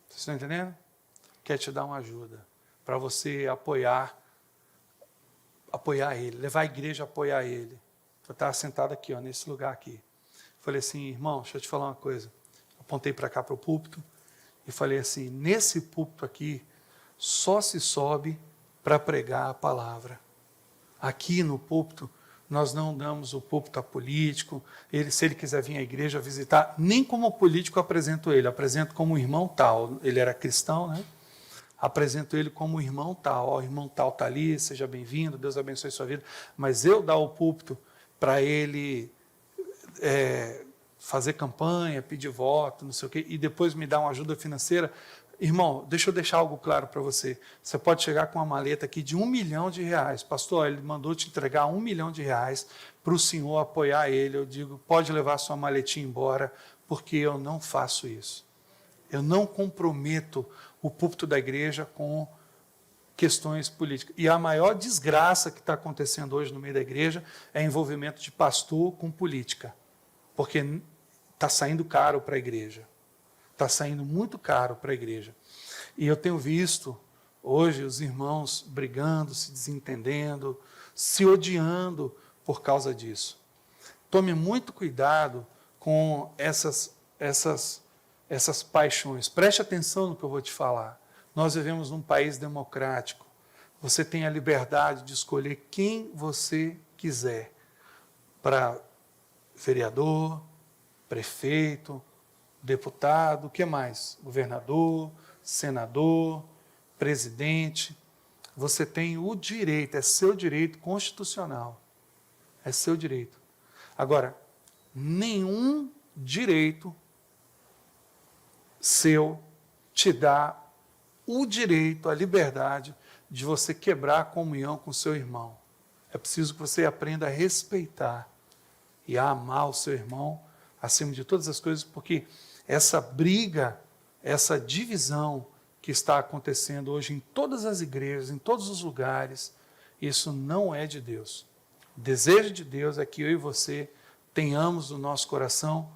Vocês estão entendendo? Quer te dar uma ajuda, para você apoiar ele, levar a igreja a apoiar ele. Eu estava sentado aqui, ó, nesse lugar aqui. Falei assim, irmão, deixa eu te falar uma coisa. Apontei para cá, para o púlpito, e falei assim, nesse púlpito aqui, só se sobe para pregar a palavra. Aqui no púlpito, nós não damos o púlpito a político. Se ele quiser vir à igreja visitar, nem como político apresento ele, apresento como irmão tal. Ele era cristão, né? Apresento ele como irmão tal. Ó, o irmão tal está ali, seja bem-vindo, Deus abençoe sua vida. Mas eu dar o púlpito para ele fazer campanha, pedir voto, não sei o quê, e depois me dar uma ajuda financeira. Irmão, deixa eu deixar algo claro para você. Você pode chegar com uma maleta aqui de R$1 milhão. Pastor, ele mandou te entregar R$1 milhão para o senhor apoiar ele. Eu digo, pode levar sua maletinha embora, porque eu não faço isso. Eu não comprometo o púlpito da igreja com questões políticas. E a maior desgraça que está acontecendo hoje no meio da igreja é o envolvimento de pastor com política. Porque está saindo caro para a igreja. Está saindo muito caro para a igreja. E eu tenho visto hoje os irmãos brigando, se desentendendo, se odiando por causa disso. Tome muito cuidado com essas paixões. Preste atenção no que eu vou te falar. Nós vivemos num país democrático. Você tem a liberdade de escolher quem você quiser para vereador, prefeito, deputado, o que mais? Governador, senador, presidente. Você tem o direito, é seu direito constitucional. É seu direito. Agora, nenhum direito seu te dá o direito, a liberdade de você quebrar a comunhão com seu irmão. É preciso que você aprenda a respeitar e a amar o seu irmão acima de todas as coisas, porque essa briga, essa divisão que está acontecendo hoje em todas as igrejas, em todos os lugares, isso não é de Deus. O desejo de Deus é que eu e você tenhamos no nosso coração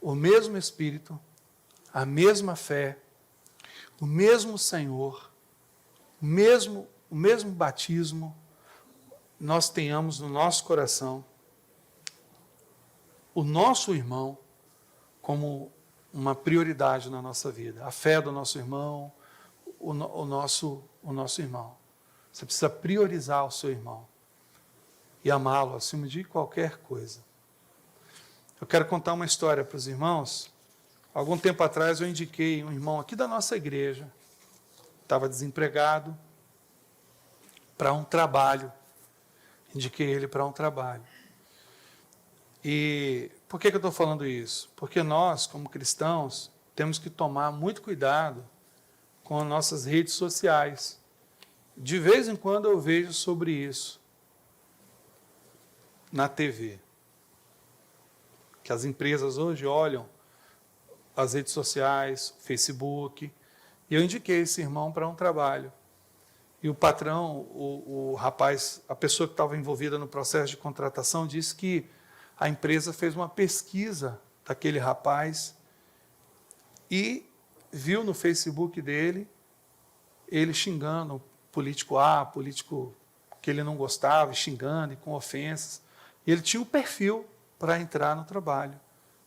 o mesmo Espírito, a mesma fé, o mesmo Senhor, o mesmo batismo, nós tenhamos no nosso coração o nosso irmão como uma prioridade na nossa vida. A fé do nosso irmão, o nosso irmão. Você precisa priorizar o seu irmão e amá-lo acima de qualquer coisa. Eu quero contar uma história para os irmãos. Algum tempo atrás eu indiquei um irmão aqui da nossa igreja, estava desempregado, para um trabalho. Indiquei ele para um trabalho. E por que eu estou falando isso? Porque nós, como cristãos, temos que tomar muito cuidado com as nossas redes sociais. De vez em quando eu vejo sobre isso na TV. Que as empresas hoje olham as redes sociais, o Facebook, e eu indiquei esse irmão para um trabalho. E o patrão, o rapaz, a pessoa que estava envolvida no processo de contratação, disse que a empresa fez uma pesquisa daquele rapaz e viu no Facebook dele ele xingando o político A, político que ele não gostava, xingando e com ofensas. E ele tinha o perfil para entrar no trabalho,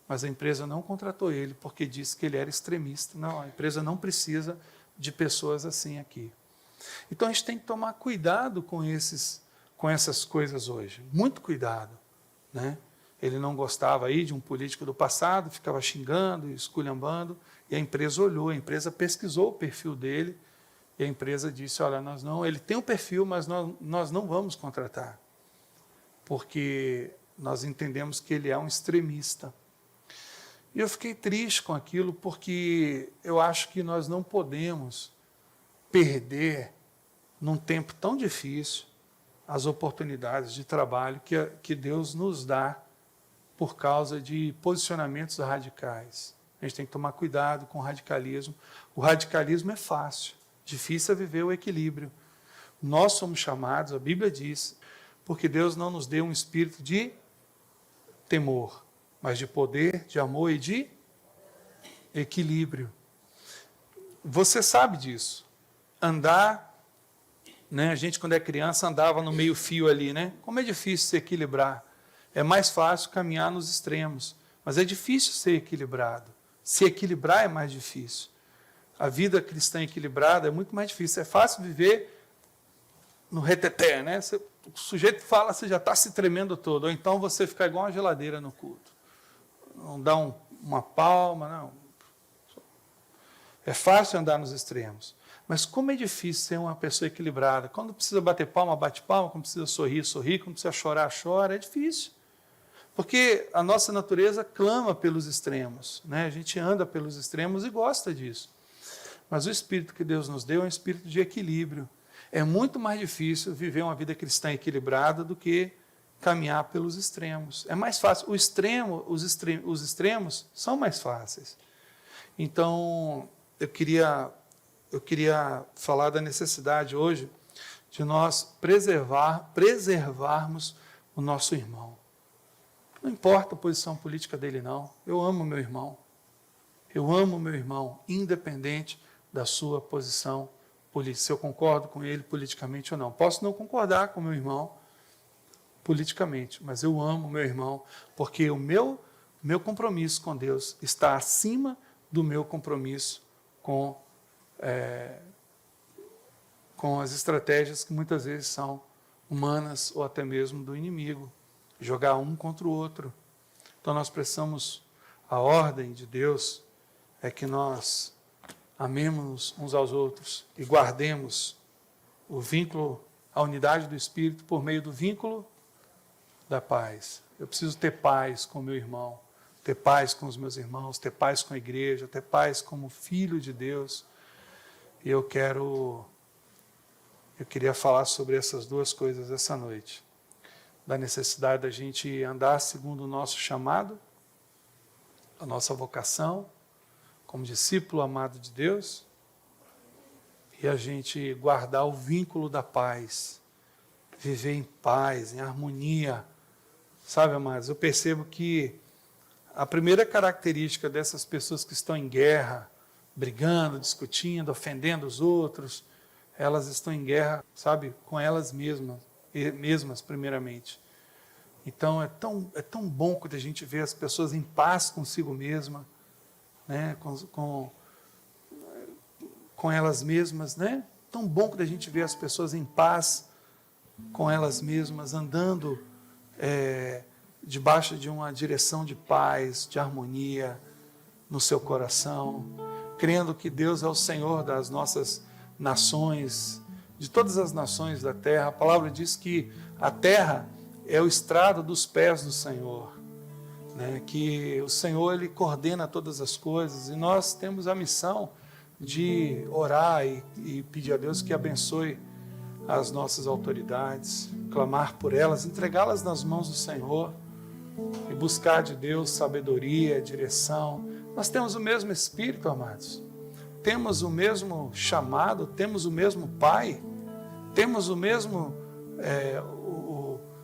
mas a empresa não contratou ele porque disse que ele era extremista. Não, a empresa não precisa de pessoas assim aqui. Então a gente tem que tomar cuidado com essas coisas hoje, muito cuidado, né? Ele não gostava aí de um político do passado, ficava xingando, esculhambando, e a empresa olhou, a empresa pesquisou o perfil dele, e a empresa disse, olha, ele tem um perfil, mas nós não vamos contratar, porque nós entendemos que ele é um extremista. E eu fiquei triste com aquilo, porque eu acho que nós não podemos perder, num tempo tão difícil, as oportunidades de trabalho que Deus nos dá por causa de posicionamentos radicais. A gente tem que tomar cuidado com o radicalismo. O radicalismo é fácil, difícil é viver o equilíbrio. Nós somos chamados, a Bíblia diz, porque Deus não nos deu um espírito de temor, mas de poder, de amor e de equilíbrio. Você sabe disso. Andar, né? A gente quando é criança andava no meio fio ali, né? Como é difícil se equilibrar. É mais fácil caminhar nos extremos, mas é difícil ser equilibrado. Se equilibrar é mais difícil. A vida cristã equilibrada é muito mais difícil. É fácil viver no reteté, né? O sujeito fala, você já está se tremendo todo. Ou então você fica igual uma geladeira no culto. Não dá uma palma, não. É fácil andar nos extremos. Mas como é difícil ser uma pessoa equilibrada. Quando precisa bater palma, bate palma. Quando precisa sorrir, sorri. Quando precisa chorar, chora. É difícil. Porque a nossa natureza clama pelos extremos, né? A gente anda pelos extremos e gosta disso. Mas o espírito que Deus nos deu é um espírito de equilíbrio. É muito mais difícil viver uma vida cristã equilibrada do que caminhar pelos extremos. É mais fácil. Os extremos são mais fáceis. Então, eu queria falar da necessidade hoje de nós preservarmos o nosso irmão. Não importa a posição política dele, não. Eu amo meu irmão. Eu amo meu irmão, independente da sua posição política. Se eu concordo com ele politicamente ou não. Posso não concordar com meu irmão politicamente, mas eu amo meu irmão, porque o meu compromisso com Deus está acima do meu compromisso com as estratégias que muitas vezes são humanas ou até mesmo do inimigo. Jogar um contra o outro. Então nós precisamos, a ordem de Deus é que nós amemos uns aos outros e guardemos o vínculo, a unidade do Espírito por meio do vínculo da paz. Eu preciso ter paz com o meu irmão, ter paz com os meus irmãos, ter paz com a igreja, ter paz como filho de Deus. E eu queria falar sobre essas duas coisas essa noite. Da necessidade da gente andar segundo o nosso chamado, a nossa vocação, como discípulo amado de Deus, e a gente guardar o vínculo da paz, viver em paz, em harmonia. Sabe, amados, eu percebo que a primeira característica dessas pessoas que estão em guerra, brigando, discutindo, ofendendo os outros, elas estão em guerra, sabe, com elas mesmas primeiramente. Então é tão bom quando a gente vê as pessoas em paz consigo mesma, né? com elas mesmas, né? Tão bom quando a gente vê as pessoas em paz com elas mesmas, andando debaixo de uma direção de paz, de harmonia no seu coração, crendo que Deus é o Senhor das nossas nações, de todas as nações da terra. A palavra diz que a terra é o estrado dos pés do Senhor, né? Que o Senhor ele coordena todas as coisas e nós temos a missão de orar e pedir a Deus que abençoe as nossas autoridades, clamar por elas, entregá-las nas mãos do Senhor e buscar de Deus sabedoria, direção. Nós temos o mesmo Espírito, amados. Temos o mesmo chamado, temos o mesmo Pai, temos o mesmo,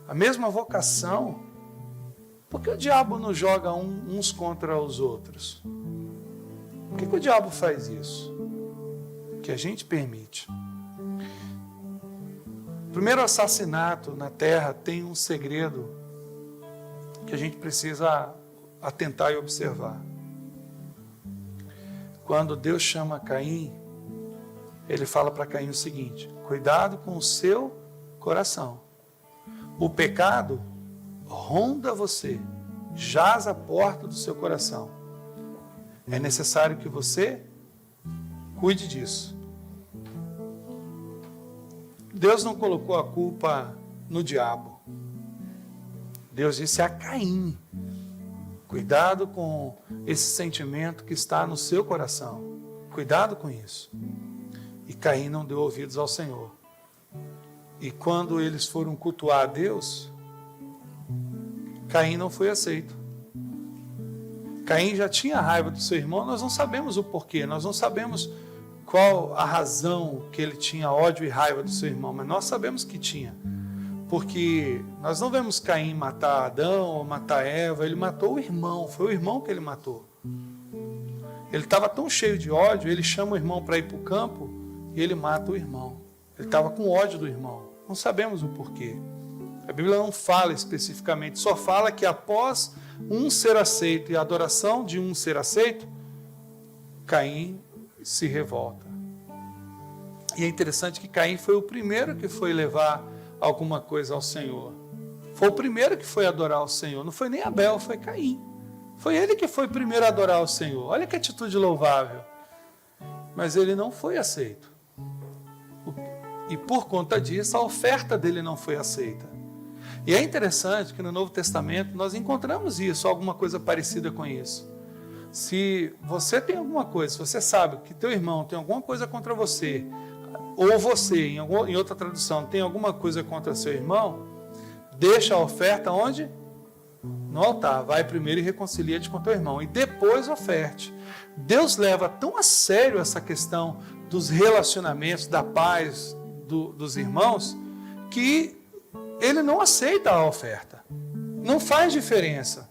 a mesma vocação. Por que o diabo não joga uns contra os outros? Por que o diabo faz isso? Que a gente permite. O primeiro assassinato na terra tem um segredo que a gente precisa atentar e observar. Quando Deus chama Caim, ele fala para Caim o seguinte: cuidado com o seu coração. O pecado ronda você, jaz à porta do seu coração. É necessário que você cuide disso. Deus não colocou a culpa no diabo. Deus disse a Caim: cuidado com esse sentimento que está no seu coração. Cuidado com isso. E Caim não deu ouvidos ao Senhor. E quando eles foram cultuar a Deus, Caim não foi aceito. Caim já tinha raiva do seu irmão, nós não sabemos o porquê, nós não sabemos qual a razão que ele tinha ódio e raiva do seu irmão, mas nós sabemos que tinha. Porque nós não vemos Caim matar Adão ou matar Eva, ele matou o irmão, foi o irmão que ele matou. Ele estava tão cheio de ódio, ele chama o irmão para ir para o campo e ele mata o irmão. Ele estava com ódio do irmão, não sabemos o porquê. A Bíblia não fala especificamente, só fala que após um ser aceito e a adoração de um ser aceito, Caim se revolta. E é interessante que Caim foi o primeiro que foi levar alguma coisa ao Senhor. Foi o primeiro que foi adorar ao Senhor. Não foi nem Abel, foi Caim. Foi ele que foi primeiro a adorar ao Senhor. Olha que atitude louvável. Mas ele não foi aceito. E por conta disso, a oferta dele não foi aceita. E é interessante que no Novo Testamento nós encontramos isso, alguma coisa parecida com isso. Se você tem alguma coisa, se você sabe que teu irmão tem alguma coisa contra você, ou você, em outra tradução, tem alguma coisa contra seu irmão, deixa a oferta onde? No altar. Vai primeiro e reconcilia-te com teu irmão. E depois oferte. Deus leva tão a sério essa questão dos relacionamentos, da paz dos irmãos, que ele não aceita a oferta. Não faz diferença.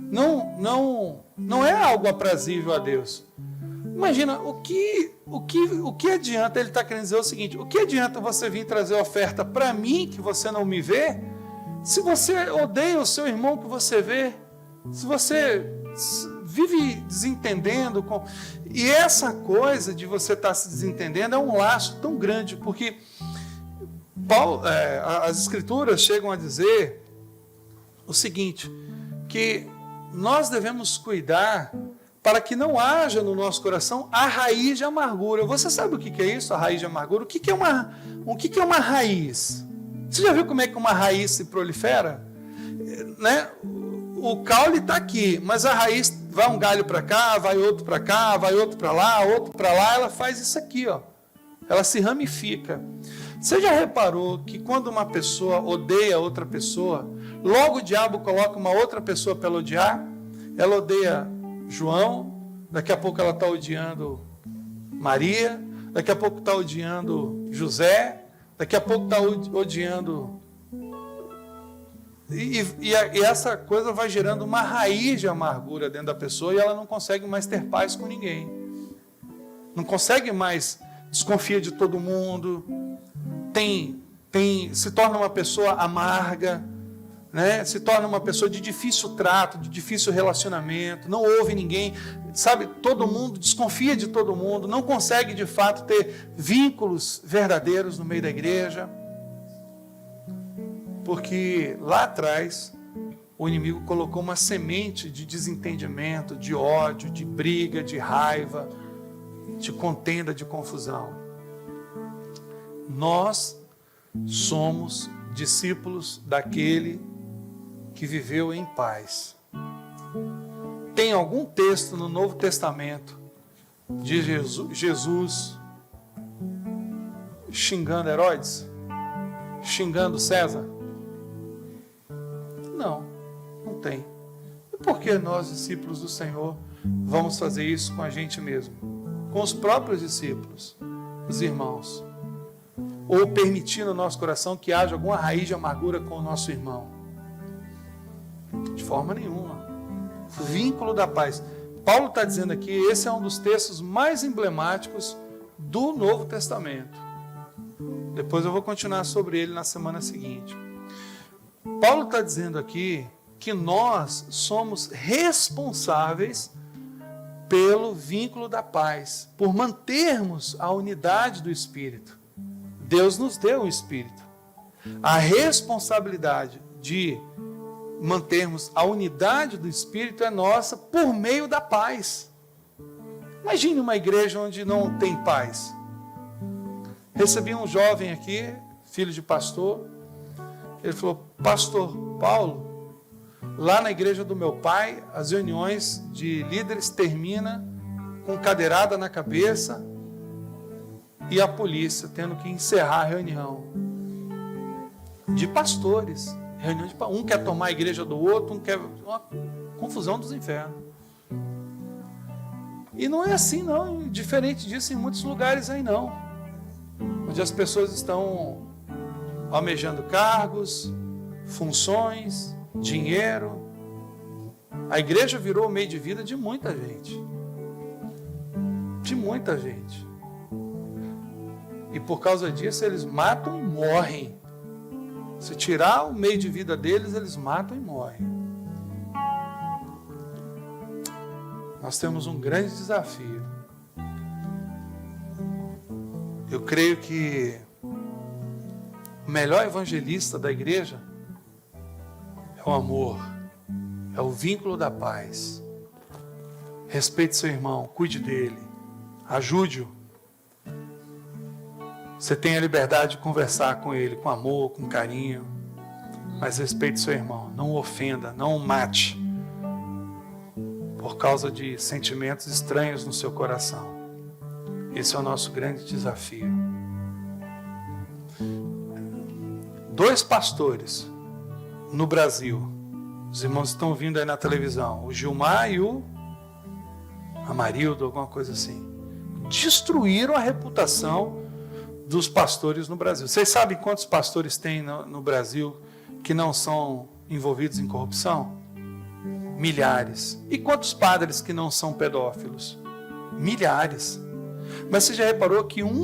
Não é algo aprazível a Deus. Imagina, o que adianta, ele está querendo dizer o seguinte, o que adianta você vir trazer oferta para mim, que você não me vê, se você odeia o seu irmão que você vê, se você vive desentendendo, e essa coisa de você estar se desentendendo é um laço tão grande, porque as Escrituras chegam a dizer o seguinte, que nós devemos cuidar para que não haja no nosso coração a raiz de amargura. Você sabe o que é isso, a raiz de amargura? O que é uma raiz? Você já viu como é que uma raiz se prolifera? Né? O caule está aqui, mas a raiz vai um galho para cá, vai outro para cá, vai outro para lá, ela faz isso aqui, ó. Ela se ramifica. Você já reparou que quando uma pessoa odeia outra pessoa, logo o diabo coloca uma outra pessoa para ela odiar? Ela odeia João, daqui a pouco ela está odiando Maria, daqui a pouco está odiando José, daqui a pouco está odiando... E essa coisa vai gerando uma raiz de amargura dentro da pessoa e ela não consegue mais ter paz com ninguém. Não consegue mais, desconfia de todo mundo, se torna uma pessoa amarga, né? Se torna uma pessoa de difícil trato, de difícil relacionamento, não ouve ninguém, sabe? Todo mundo, desconfia de todo mundo, não consegue de fato ter vínculos verdadeiros no meio da igreja, porque lá atrás o inimigo colocou uma semente de desentendimento, de ódio, de briga, de raiva, de contenda, de confusão. Nós somos discípulos daquele que viveu em paz. Tem algum texto no Novo Testamento de Jesus xingando Herodes? Xingando César? Não tem. E por que nós, discípulos do Senhor, vamos fazer isso com a gente mesmo? Com os próprios discípulos, os irmãos? Ou permitir no nosso coração que haja alguma raiz de amargura com o nosso irmão? De forma nenhuma. Vínculo da paz. Paulo está dizendo aqui, esse é um dos textos mais emblemáticos do Novo Testamento. Depois eu vou continuar sobre ele na semana seguinte. Paulo está dizendo aqui que nós somos responsáveis pelo vínculo da paz, por mantermos a unidade do Espírito. Deus nos deu o Espírito. A responsabilidade de mantermos a unidade do Espírito é nossa por meio da paz. Imagine uma igreja onde não tem paz. Recebi um jovem aqui, filho de pastor. Ele falou, pastor Paulo, lá na igreja do meu pai, as reuniões de líderes terminam com cadeirada na cabeça e a polícia tendo que encerrar a reunião. De pastores. Um quer tomar a igreja do outro, um quer... Uma confusão dos infernos. E não é assim não, diferente disso em muitos lugares aí não, onde as pessoas estão almejando cargos, funções, dinheiro. A igreja virou o meio de vida de muita gente. De muita gente. E por causa disso eles matam e morrem. Se tirar o meio de vida deles, eles matam e morrem. Nós temos um grande desafio. Eu creio que o melhor evangelista da igreja é o amor, é o vínculo da paz. Respeite seu irmão, cuide dele, ajude-o. Você tem a liberdade de conversar com ele com amor, com carinho, mas respeite seu irmão, não o ofenda, não o mate por causa de sentimentos estranhos no seu coração. Esse é o nosso grande desafio. 2 pastores no Brasil, os irmãos estão vindo aí na televisão, o Gilmar e o Amarildo, alguma coisa assim, destruíram a reputação dos pastores no Brasil. Vocês sabem quantos pastores tem no Brasil que não são envolvidos em corrupção? Milhares. E quantos padres que não são pedófilos? Milhares. Mas você já reparou que uma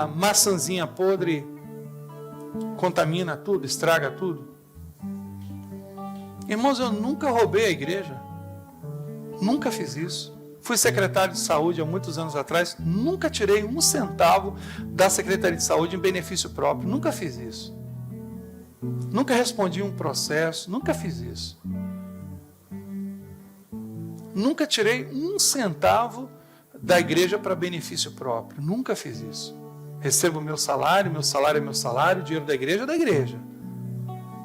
maçãzinha podre contamina tudo, estraga tudo? Irmãos, eu nunca roubei a igreja. Nunca fiz isso. Fui secretário de saúde há muitos anos atrás. Nunca tirei 1 centavo da Secretaria de Saúde em benefício próprio. Nunca fiz isso. Nunca respondi um processo. Nunca fiz isso. Nunca tirei 1 centavo da igreja para benefício próprio. Nunca fiz isso. Recebo meu salário é meu salário, o dinheiro da igreja é da igreja.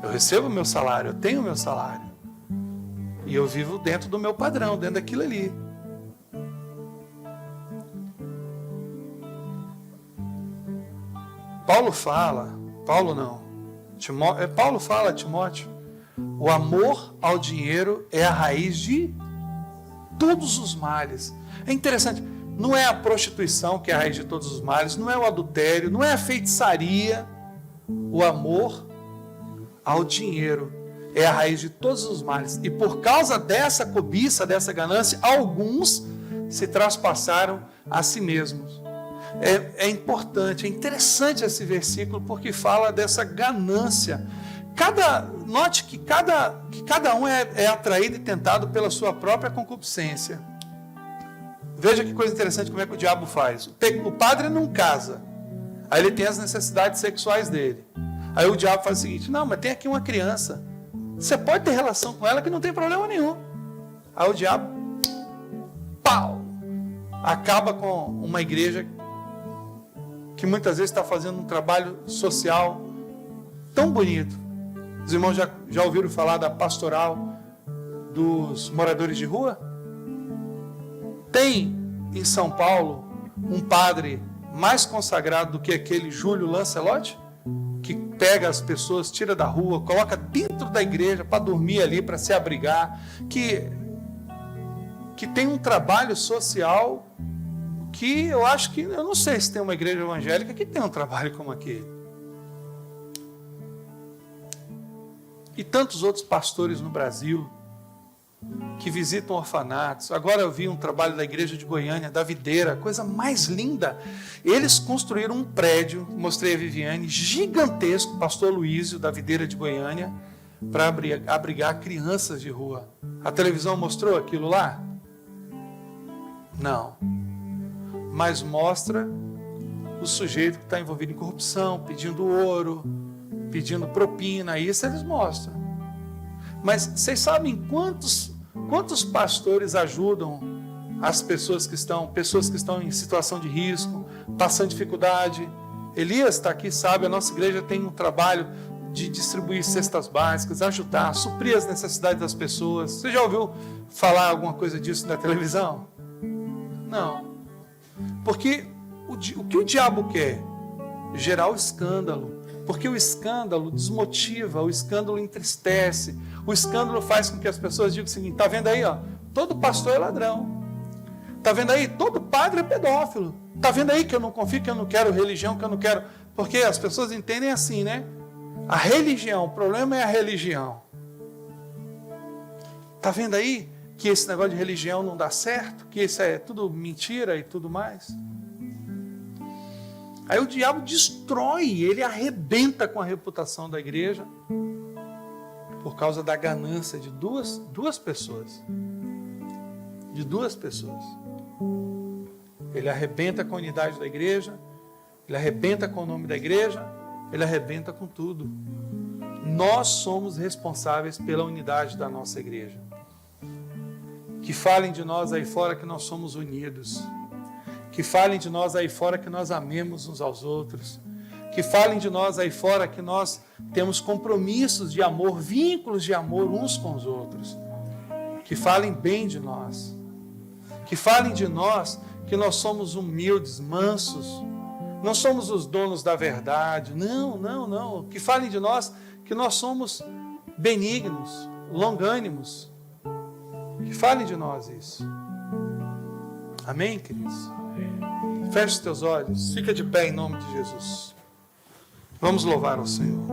Eu recebo meu salário, eu tenho meu salário. E eu vivo dentro do meu padrão, dentro daquilo ali. Paulo fala a Timóteo, o amor ao dinheiro é a raiz de todos os males. É interessante, não é a prostituição que é a raiz de todos os males, não é o adultério, não é a feitiçaria. O amor ao dinheiro é a raiz de todos os males. E por causa dessa cobiça, dessa ganância, alguns se traspassaram a si mesmos. É importante, é interessante esse versículo, porque fala dessa ganância. Note que cada um é atraído e tentado pela sua própria concupiscência. Veja que coisa interessante, como é que o diabo faz. O padre não casa, aí ele tem as necessidades sexuais dele. Aí o diabo faz o seguinte: não, mas tem aqui uma criança, você pode ter relação com ela que não tem problema nenhum. Aí o diabo, pau, acaba com uma igreja que muitas vezes está fazendo um trabalho social tão bonito. Os irmãos já ouviram falar da pastoral dos moradores de rua? Tem em São Paulo um padre mais consagrado do que aquele Júlio Lancelotti, que pega as pessoas, tira da rua, coloca dentro da igreja para dormir ali, para se abrigar, que tem um trabalho social que eu não sei se tem uma igreja evangélica que tem um trabalho como aquele. E tantos outros pastores no Brasil que visitam orfanatos. Agora eu vi um trabalho da igreja de Goiânia, da Videira, coisa mais linda. Eles construíram um prédio, mostrei a Viviane, gigantesco, pastor Luísio, da Videira de Goiânia, para abrigar crianças de rua. A televisão mostrou aquilo lá? Não. Mas mostra o sujeito que está envolvido em corrupção, pedindo ouro, pedindo propina, isso eles mostram. Mas vocês sabem quantos pastores ajudam as pessoas que estão em situação de risco, passando dificuldade? Elias está aqui, sabe, a nossa igreja tem um trabalho de distribuir cestas básicas, ajudar, suprir as necessidades das pessoas. Você já ouviu falar alguma coisa disso na televisão? Não. Porque o que o diabo quer? Gerar o escândalo. Porque o escândalo desmotiva, o escândalo entristece, o escândalo faz com que as pessoas digam o seguinte: está vendo aí, ó, todo pastor é ladrão. Está vendo aí? Todo padre é pedófilo. Está vendo aí que eu não confio, que eu não quero religião, que eu não quero... Porque as pessoas entendem assim, né? A religião, o problema é a religião. Está vendo aí que esse negócio de religião não dá certo? Que isso é tudo mentira e tudo mais? Aí o diabo destrói, ele arrebenta com a reputação da igreja por causa da ganância de duas pessoas. De duas pessoas. Ele arrebenta com a unidade da igreja, ele arrebenta com o nome da igreja, ele arrebenta com tudo. Nós somos responsáveis pela unidade da nossa igreja. Que falem de nós aí fora que nós somos unidos. Que falem de nós aí fora que nós amemos uns aos outros. Que falem de nós aí fora que nós temos compromissos de amor, vínculos de amor uns com os outros. Que falem bem de nós. Que falem de nós que nós somos humildes, mansos. Não somos os donos da verdade. Não. Que falem de nós que nós somos benignos, longânimos. Que falem de nós isso. Amém, queridos? Feche os teus olhos. Fica de pé em nome de Jesus. Vamos louvar ao Senhor.